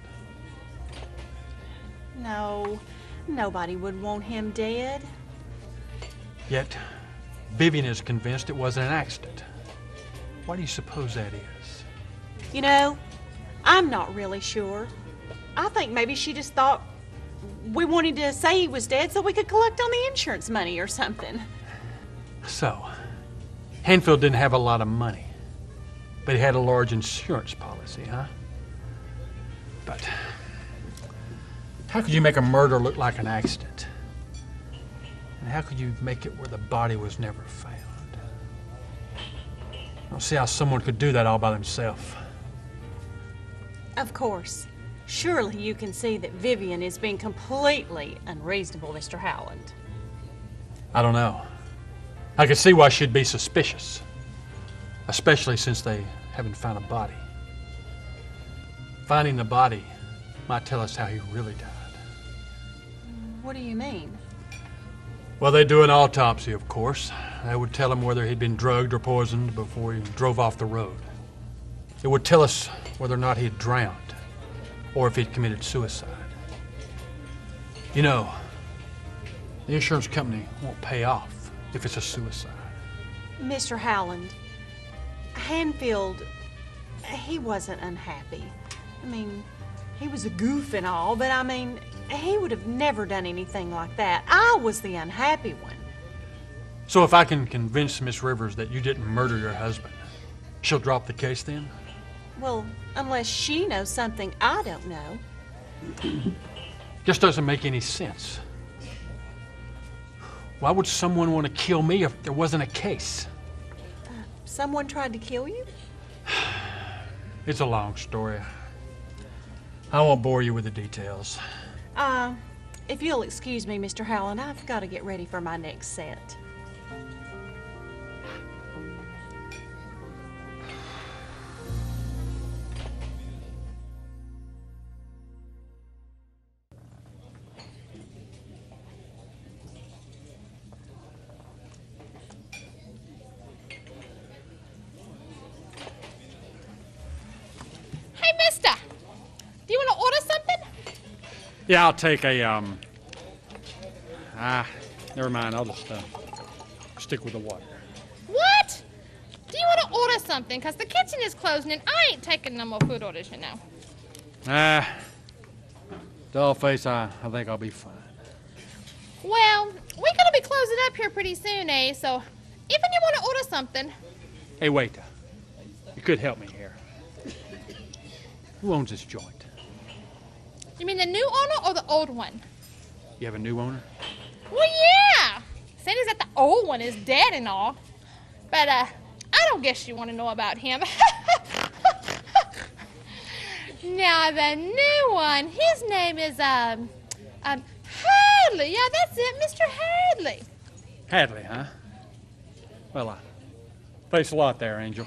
No, nobody would want him dead. Yet, Vivian is convinced it wasn't an accident. Why do you suppose that is? You know, I'm not really sure. I think maybe she just thought we wanted to say he was dead so we could collect on the insurance money or something. So, Hanfield didn't have a lot of money, but he had a large insurance policy, huh? But how could you make a murder look like an accident? And how could you make it where the body was never found? I don't see how someone could do that all by themselves. Of course. Surely you can see that Vivian is being completely unreasonable, Mr. Howland. I don't know. I can see why she'd be suspicious, especially since they haven't found a body. Finding the body might tell us how he really died. What do you mean? Well, they do an autopsy, of course. That would tell him whether he'd been drugged or poisoned before he drove off the road. It would tell us whether or not he had drowned, or if he'd committed suicide. You know, the insurance company won't pay off if it's a suicide. Mr. Howland, Hanfield, he wasn't unhappy. I mean, he was a goof and all, but I mean, he would have never done anything like that. I was the unhappy one. So if I can convince Miss Rivers that you didn't murder your husband, she'll drop the case then? Well, unless she knows something I don't know. Just doesn't make any sense. Why would someone want to kill me if there wasn't a case? Someone tried to kill you? It's a long story. I won't bore you with the details. If you'll excuse me, Mr. Howland, I've got to get ready for my next set. Hey, mister, do you want to order something? Yeah, I'll take a, never mind. I'll just, stick with the water. What? Do you want to order something? Because the kitchen is closing and I ain't taking no more food orders, you know. Dollface, I think I'll be fine. Well, we're going to be closing up here pretty soon, eh? So, if you want to order something. Hey, wait. You could help me here. Who owns this joint? You mean the new owner or the old one? You have a new owner? Well, yeah. Seeing as that the old one is dead and all. But, I don't guess you want to know about him. Now, the new one, his name is, Hadley. Yeah, that's it, Mr. Hadley. Hadley, huh? Well, thanks a lot there, Angel.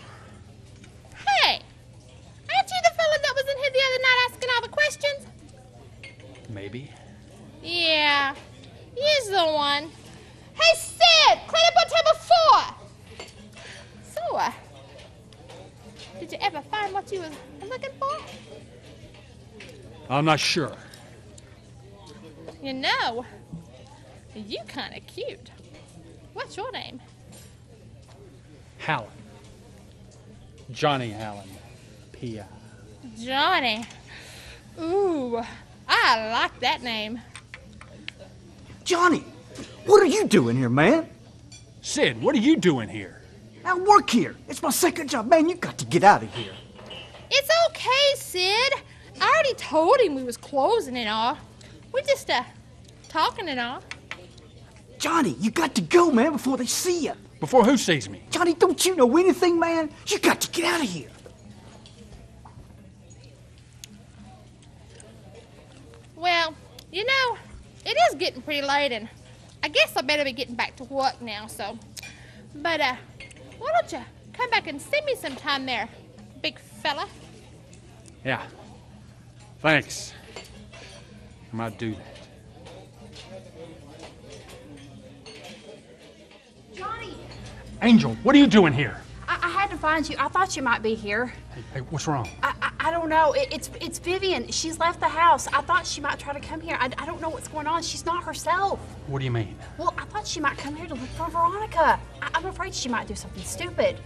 Hey, aren't you the fella that was in here the other night asking all the questions? Maybe. Yeah, he's the one. Hey, Sid, clean up on table 4. So, did you ever find what you was looking for? I'm not sure. You know, you kind of cute. What's your name? Hallen. Johnny Hallen. P.I. Johnny. Ooh, I like that name. Johnny, what are you doing here, man? Sid, what are you doing here? I work here. It's my second job. Man, you got to get out of here. It's okay, Sid. I already told him we was closing and all. We're just, talking and all. Johnny, you got to go, man, before they see you. Before who sees me? Johnny, don't you know anything, man? You got to get out of here. Well, you know, it is getting pretty late, and I guess I better be getting back to work now, so. But, why don't you come back and see me sometime there, big fella? Yeah. Thanks. I might do that. Johnny, Angel, what are you doing here? I had to find you. I thought you might be here. Hey, what's wrong? I don't know. It's Vivian. She's left the house. I thought she might try to come here. I don't know what's going on. She's not herself. What do you mean? Well, I thought she might come here to look for Veronica. I'm afraid she might do something stupid.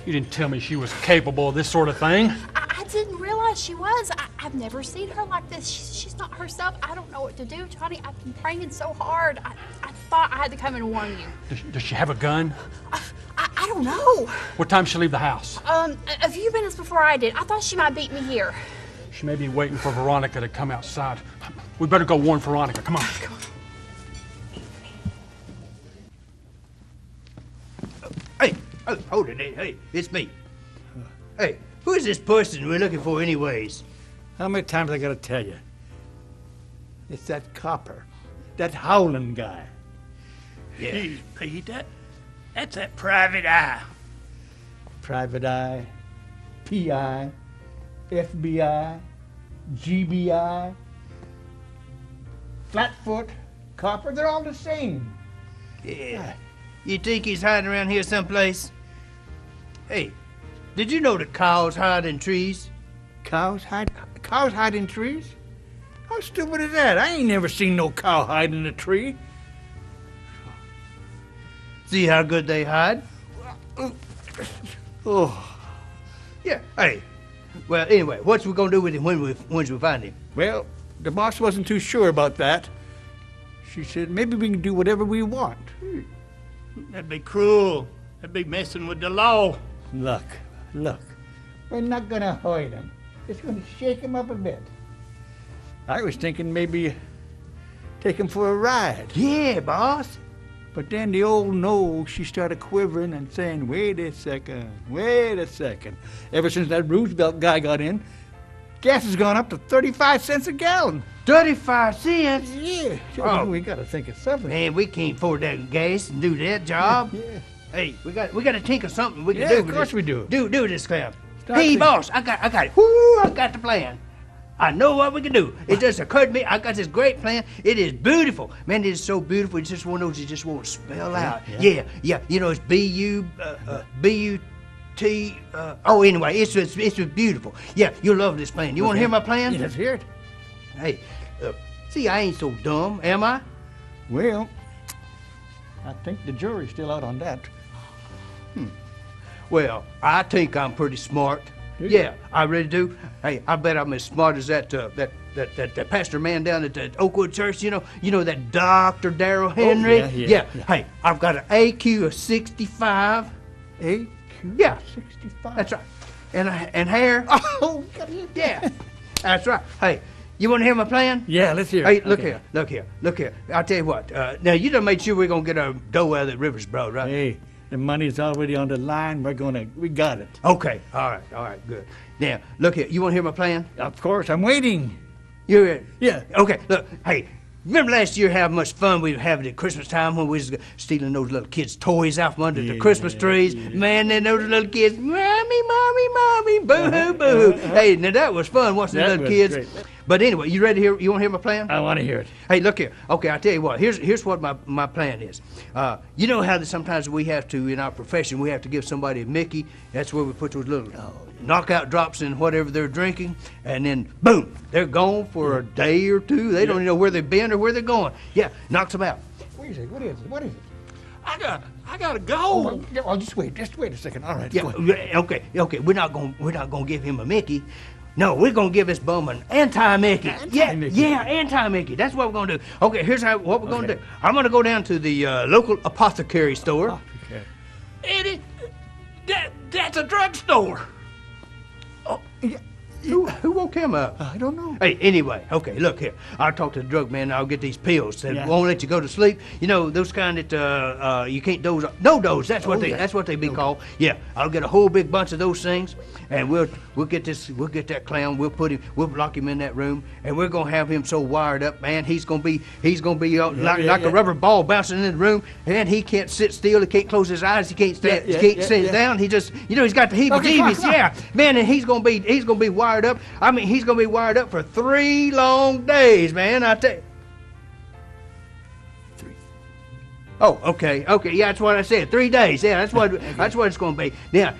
You didn't tell me she was capable of this sort of thing. I didn't realize she was. I've never seen her like this. She's not herself. I don't know what to do, Johnny. I've been praying so hard. I thought I had to come and warn you. Does she have a gun? I don't know. What time did she leave the house? A few minutes before I did. I thought she might beat me here. She may be waiting for Veronica to come outside. We better go warn Veronica. Come on. Come on. Hey, oh, hold it. Hey, it's me. Hey, who is this person we're looking for anyways? How many times I gotta tell you? It's that copper. That Howland guy. Yeah. Jeez, Pete, that's that private eye. Private Eye, PI, FBI, GBI, Flatfoot, Copper, they're all the same. Yeah. You think he's hiding around here someplace? Hey, did you know that cows hide in trees? Cows hide in trees? How stupid is that? I ain't never seen no cow hide in a tree. See how good they hide? Oh. Yeah, hey. Well, anyway, what's we gonna do with him once we find him? Well, the boss wasn't too sure about that. She said maybe we can do whatever we want. That'd be cruel. That'd be messing with the law. Look. We're not gonna hide him. Just gonna shake him up a bit. I was thinking maybe take him for a ride. Yeah, boss. But then the old nose, she started quivering and saying, wait a second. Ever since that Roosevelt guy got in, gas has gone up to 35 cents a gallon. 35 cents? Yeah. Oh. We got to think of something. Man, we can't afford that gas and do that job. Yeah. Hey, we got to think of something we can Yeah, do. of course we do. Do this, clown. Start Hey, thinking. boss, I got it. Woo, I got the plan. I know what we can do. It just occurred to me. I got this great plan. It is beautiful. Man, it is so beautiful. It's just one of those you just won't spell out. Yeah. You know, it's B-U-T. Anyway, it's beautiful. Yeah, you'll love this plan. You want to hear my plan? Yeah, let's hear it. Hey, see, I ain't so dumb, am I? Well, I think the jury's still out on that. Well, I think I'm pretty smart. Yeah, I really do. Hey, I bet I'm as smart as that pastor man down at the Oakwood Church. You know that Dr. Darrell Henry. Yeah. Hey, I've got an AQ of 65. AQ? Yeah, 65. that's right. And hair. Oh, yeah, that's right. Hey, you want to hear my plan? Yeah, let's hear Hey, it. look Okay. here. I'll tell you what. Now you done made sure we're gonna get our dough out of the Rivers Broad, right? Hey, the money's already on the line. We got it. Okay. All right, good. Now, look here. You want to hear my plan? Of course, I'm waiting. You're in? Yeah. Okay, look, hey, remember last year how much fun we were having at Christmas time when we was stealing those little kids' toys out from under the Christmas trees? Yeah. Man, then those little kids, mommy, boo-hoo, boo-hoo. Hey, now that was fun watching the little kids. Great. But anyway, you ready to hear? You want to hear my plan? I want to hear it. Hey, look here. Okay, I'll tell you what. Here's what my plan is. You know how that sometimes we have to, in our profession, we have to give somebody a Mickey. That's where we put those little knockout drops in whatever they're drinking, and then boom, they're gone for a day or two. They don't even know where they've been or where they're going. Yeah, knocks them out. Wait a second. What is it? I gotta go. Oh, just wait a second. All right. Yeah. Go ahead. Okay. We're not gonna give him a Mickey. No, we're gonna give this bum an anti-Mickey. Anti-Mickey. Yeah, anti-Mickey. That's what we're gonna do. Okay, here's what we're gonna do. I'm gonna go down to the local apothecary store. Okay. Eddie, that's a drugstore. Oh, yeah. Who woke him up? I don't know. Hey, anyway, okay, look here. I'll talk to the drug man and I'll get these pills that Yeah. won't let you go to sleep. You know, those kind that you can't doze on. No dose, that's what they be called. Yeah, I'll get a whole big bunch of those things and we'll get that clown, we'll lock him in that room and we're gonna have him so wired up, man, he's gonna be like a rubber ball bouncing in the room and he can't sit still, he can't close his eyes, he can't sit down, he just he's got the heebie-jeebies, yeah. Man, and he's gonna be wired up. I mean, he's gonna be wired up for 3 long days, man. I tell you. 3. Oh, okay, yeah, that's what I said. 3 days, yeah, that's what it's gonna be. Yeah,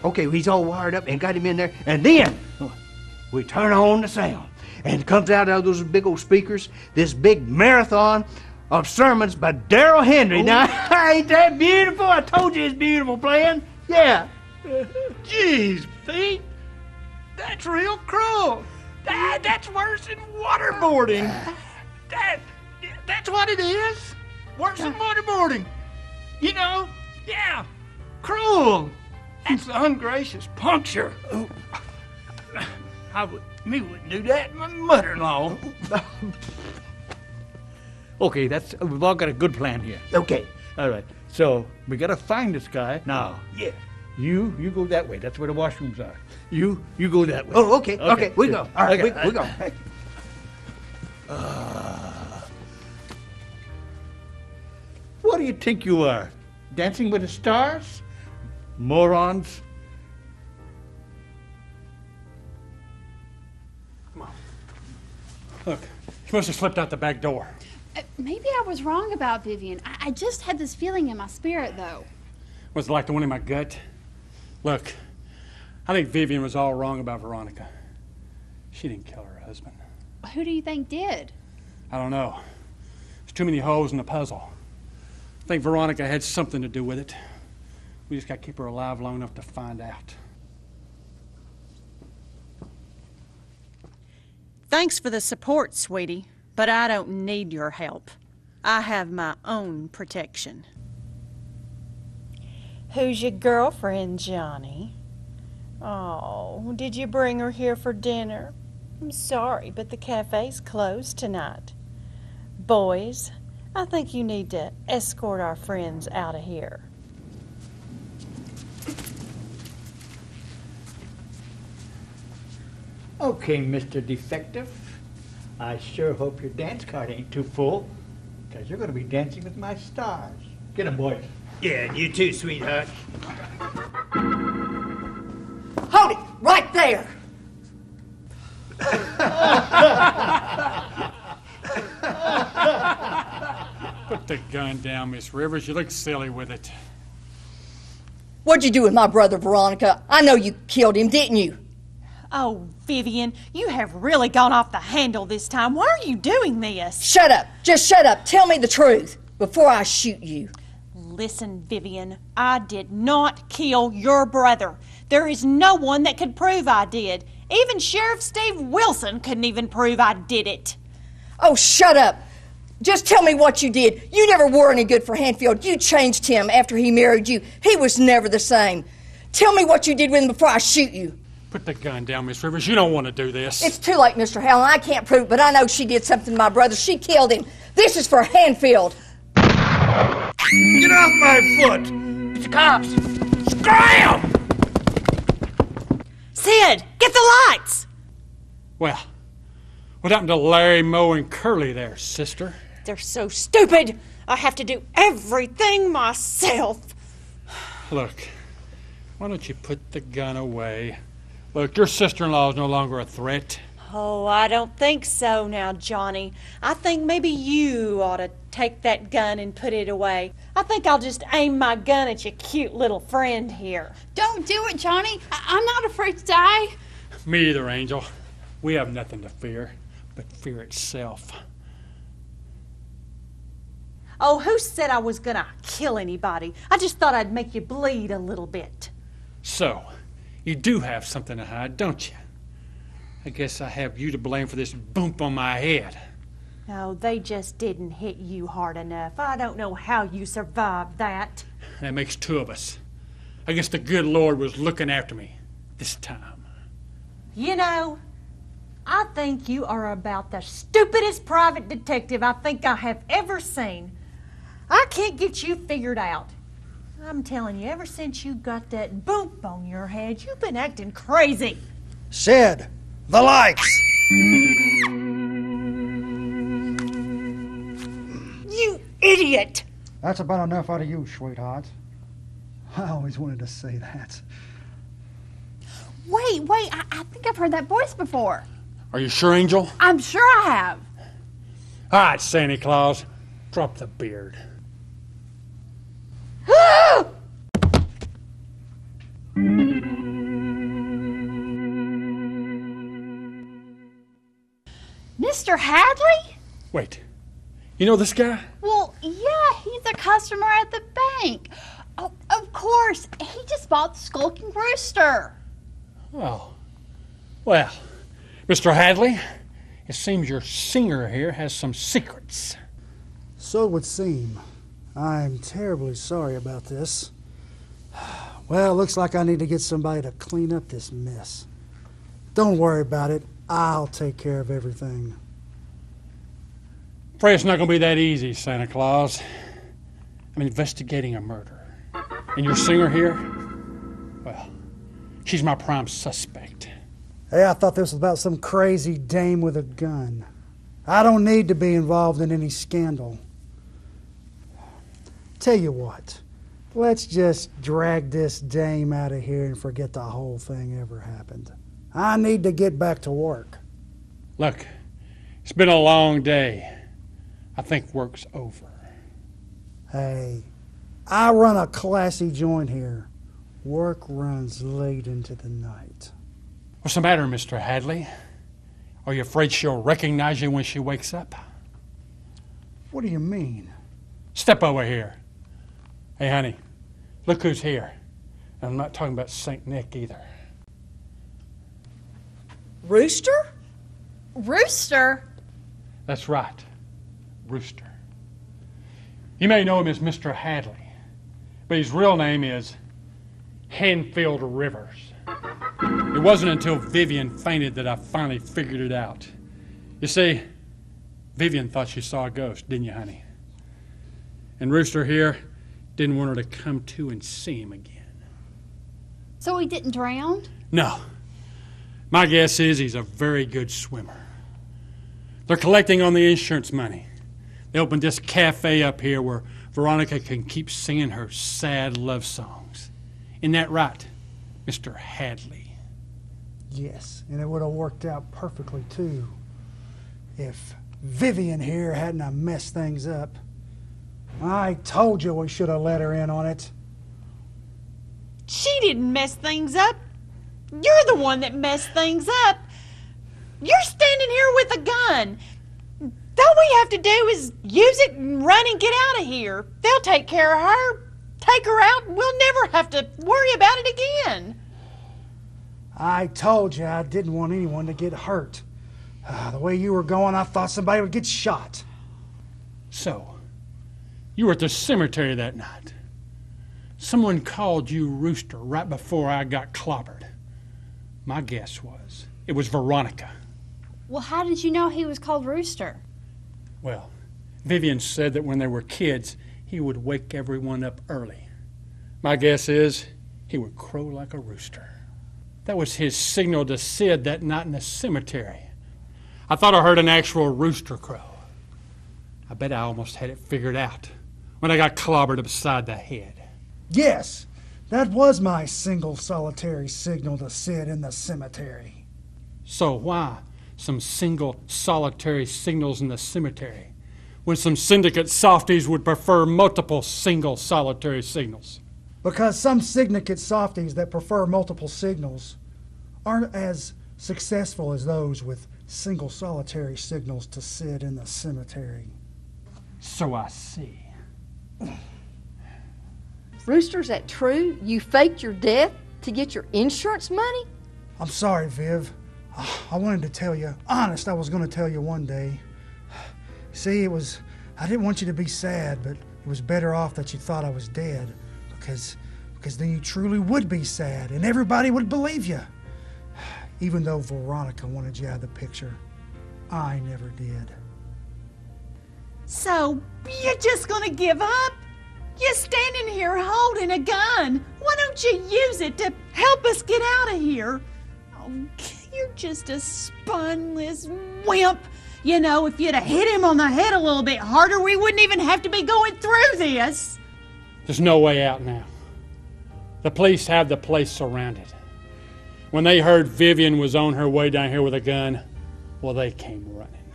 okay, he's all wired up and got him in there, and then we turn on the sound, and it comes out of those big old speakers, this big marathon of sermons by Darrell Henry. Now, ain't that beautiful? I told you it's beautiful, plan. Yeah. Jeez, Pete. That's real cruel. That's worse than waterboarding. That's what it is. Worse than waterboarding. You know, yeah, cruel. That's the ungracious puncture. Me wouldn't do that. My mother-in-law. Okay, we've all got a good plan here. Okay. All right. So we gotta find this guy now. Yeah. You go that way. That's where the washrooms are. You go that way. Oh, okay. We go. All right, we go. What do you think you are? Dancing with the Stars? Morons. Come on. Look, he must have slipped out the back door. Maybe I was wrong about Vivian. I just had this feeling in my spirit, though. Was it like the one in my gut? Look, I think Vivian was all wrong about Veronica. She didn't kill her husband. Who do you think did? I don't know. There's too many holes in the puzzle. I think Veronica had something to do with it. We just got to keep her alive long enough to find out. Thanks for the support, sweetie, but I don't need your help. I have my own protection. Who's your girlfriend, Johnny? Oh, did you bring her here for dinner? I'm sorry, but the cafe's closed tonight. Boys, I think you need to escort our friends out of here. Okay, Mr. Defective. I sure hope your dance card ain't too full, because you're going to be dancing with my stars. Get 'em, boys. Yeah, and you too, sweetheart. Hold it right there. Put the gun down, Miss Rivers. You look silly with it. What'd you do with my brother, Veronica? I know you killed him, didn't you? Oh, Vivian, you have really gone off the handle this time. Why are you doing this? Shut up. Just shut up. Tell me the truth before I shoot you. Listen, Vivian, I did not kill your brother. There is no one that could prove I did. Even Sheriff Steve Wilson couldn't even prove I did it. Oh, shut up. Just tell me what you did. You never were any good for Hanfield. You changed him after he married you. He was never the same. Tell me what you did with him before I shoot you. Put the gun down, Miss Rivers. You don't want to do this. It's too late, Mr. Howland. I can't prove it, but I know she did something to my brother. She killed him. This is for Hanfield. Get off my foot! It's the cops! Scram! Sid, get the lights! Well, what happened to Larry, Moe, and Curly there, sister? They're so stupid. I have to do everything myself. Look, why don't you put the gun away? Look, your sister-in-law is no longer a threat. Oh, I don't think so now, Johnny. I think maybe you ought to take that gun and put it away. I think I'll just aim my gun at your cute little friend here. Don't do it, Johnny. I'm not afraid to die. Me either, Angel. We have nothing to fear but fear itself. Oh, who said I was gonna kill anybody? I just thought I'd make you bleed a little bit. So, you do have something to hide, don't you? I guess I have you to blame for this bump on my head. No, they just didn't hit you hard enough. I don't know how you survived that. That makes two of us. I guess the good Lord was looking after me this time. You know, I think you are about the stupidest private detective I think I have ever seen. I can't get you figured out. I'm telling you, ever since you got that bump on your head, you've been acting crazy. Sid, the lights! You idiot! That's about enough out of you, sweetheart. I always wanted to say that. Wait, I think I've heard that voice before. Are you sure, Angel? I'm sure I have. All right, Santa Claus, drop the beard. Mr. Hadley? Wait, you know this guy? Well, yeah, he's a customer at the bank. Oh, of course, he just bought the Skulking Rooster. Oh, well, Mr. Hadley, it seems your singer here has some secrets. So it would seem. I'm terribly sorry about this. Well, looks like I need to get somebody to clean up this mess. Don't worry about it. I'll take care of everything. Afraid it's not going to be that easy, Santa Claus. I'm investigating a murder. And your singer here? Well, she's my prime suspect. Hey, I thought this was about some crazy dame with a gun. I don't need to be involved in any scandal. Tell you what, let's just drag this dame out of here and forget the whole thing ever happened. I need to get back to work. Look, it's been a long day. I think work's over. Hey, I run a classy joint here. Work runs late into the night. What's the matter, Mr. Hadley? Are you afraid she'll recognize you when she wakes up? What do you mean? Step over here. Hey, honey, look who's here. And I'm not talking about St. Nick either. Rooster? Rooster? That's right, Rooster. You may know him as Mr. Hadley, but his real name is Hanfield Rivers. It wasn't until Vivian fainted that I finally figured it out. You see, Vivian thought she saw a ghost, didn't you, honey? And Rooster here didn't want her to come to and see him again. So he didn't drown? No. My guess is he's a very good swimmer. They're collecting on the insurance money. They opened this cafe up here where Veronica can keep singing her sad love songs. Isn't that right, Mr. Hadley? Yes, and it would have worked out perfectly, too, if Vivian here hadn't have messed things up. I told you we should have let her in on it. She didn't mess things up. You're the one that messed things up. You're standing here with a gun. All we have to do is use it and run and get out of here. They'll take care of her, take her out, and we'll never have to worry about it again. I told you I didn't want anyone to get hurt. The way you were going, I thought somebody would get shot. So, you were at the cemetery that night. Someone called you Rooster right before I got clobbered. My guess was it was Veronica. Well, how did you know he was called Rooster? Well, Vivian said that when they were kids, he would wake everyone up early. My guess is he would crow like a rooster. That was his signal to Sid that night in the cemetery. I thought I heard an actual rooster crow. I bet I almost had it figured out when I got clobbered upside the head. Yes, that was my single solitary signal to Sid in the cemetery. So why some single solitary signals in the cemetery when some syndicate softies would prefer multiple single solitary signals? Because some syndicate softies that prefer multiple signals aren't as successful as those with single solitary signals to Sid in the cemetery. So I see. Rooster, is that true? You faked your death to get your insurance money? I'm sorry, Viv. I wanted to tell you. Honest, I was going to tell you one day. See, I didn't want you to be sad, but it was better off that you thought I was dead. Because then you truly would be sad, and everybody would believe you. Even though Veronica wanted you out of the picture, I never did. So, you're just gonna give up? You're standing here holding a gun. Why don't you use it to help us get out of here? Oh, you're just a spineless wimp. You know, if you'd have hit him on the head a little bit harder, we wouldn't even have to be going through this. There's no way out now. The police have the place surrounded. When they heard Vivian was on her way down here with a gun, well, they came running.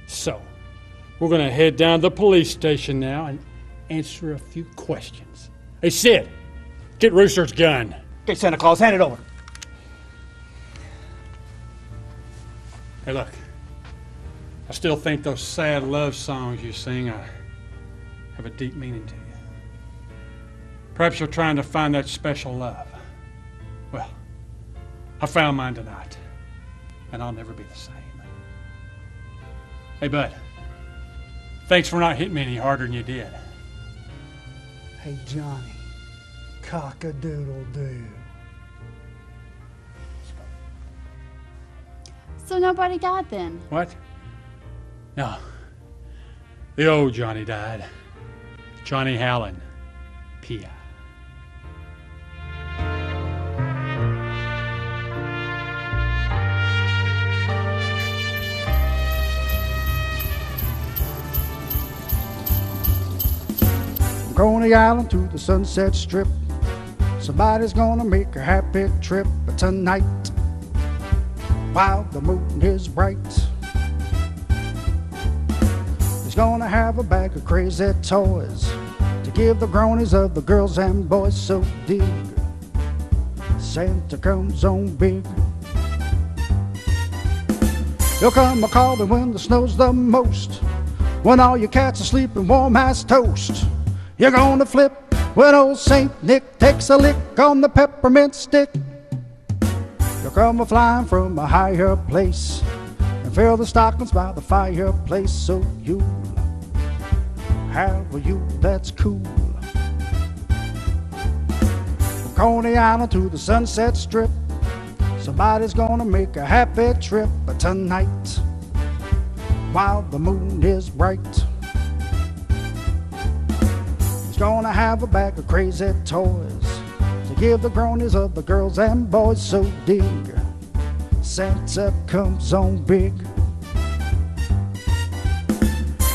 So, we're going to head down to the police station now and answer a few questions. Hey, Sid, get Rooster's gun. Okay, Santa Claus, hand it over. Hey, look, I still think those sad love songs you sing have a deep meaning to you. Perhaps you're trying to find that special love. Well, I found mine tonight, and I'll never be the same. Hey, bud, thanks for not hitting me any harder than you did. Hey, Johnny, cock-a-doodle-doo. So nobody died then? What? No. The old Johnny died. Johnny Howland, P.I. Coney Island to the Sunset Strip. Somebody's gonna make a happy trip tonight while the moon is bright. He's gonna have a bag of crazy toys to give the groanies of the girls and boys. So dig, Santa comes on big. He'll come a-calling when the snow's the most, when all your cats are sleeping warm as toast. You're gonna flip when old Saint Nick takes a lick on the peppermint stick. You'll come a-flying from a higher place and fill the stockings by the fireplace. So you'll have a you that's cool. From Coney Island to the Sunset Strip, somebody's gonna make a happy trip tonight while the moon is bright. have a bag of crazy toys to give the groanies of the girls and boys. So dig, Santa comes on big.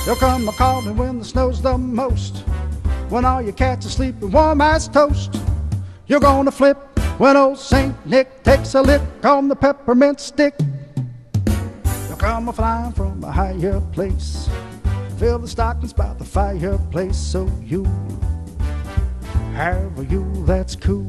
He'll come a-calling when the snow's the most, when all your cats are sleeping warm as toast. You're gonna flip when old Saint Nick takes a lick on the peppermint stick. He'll come a-flying from a higher place, fill the stockings by the fireplace. So you have a Yule that's cool.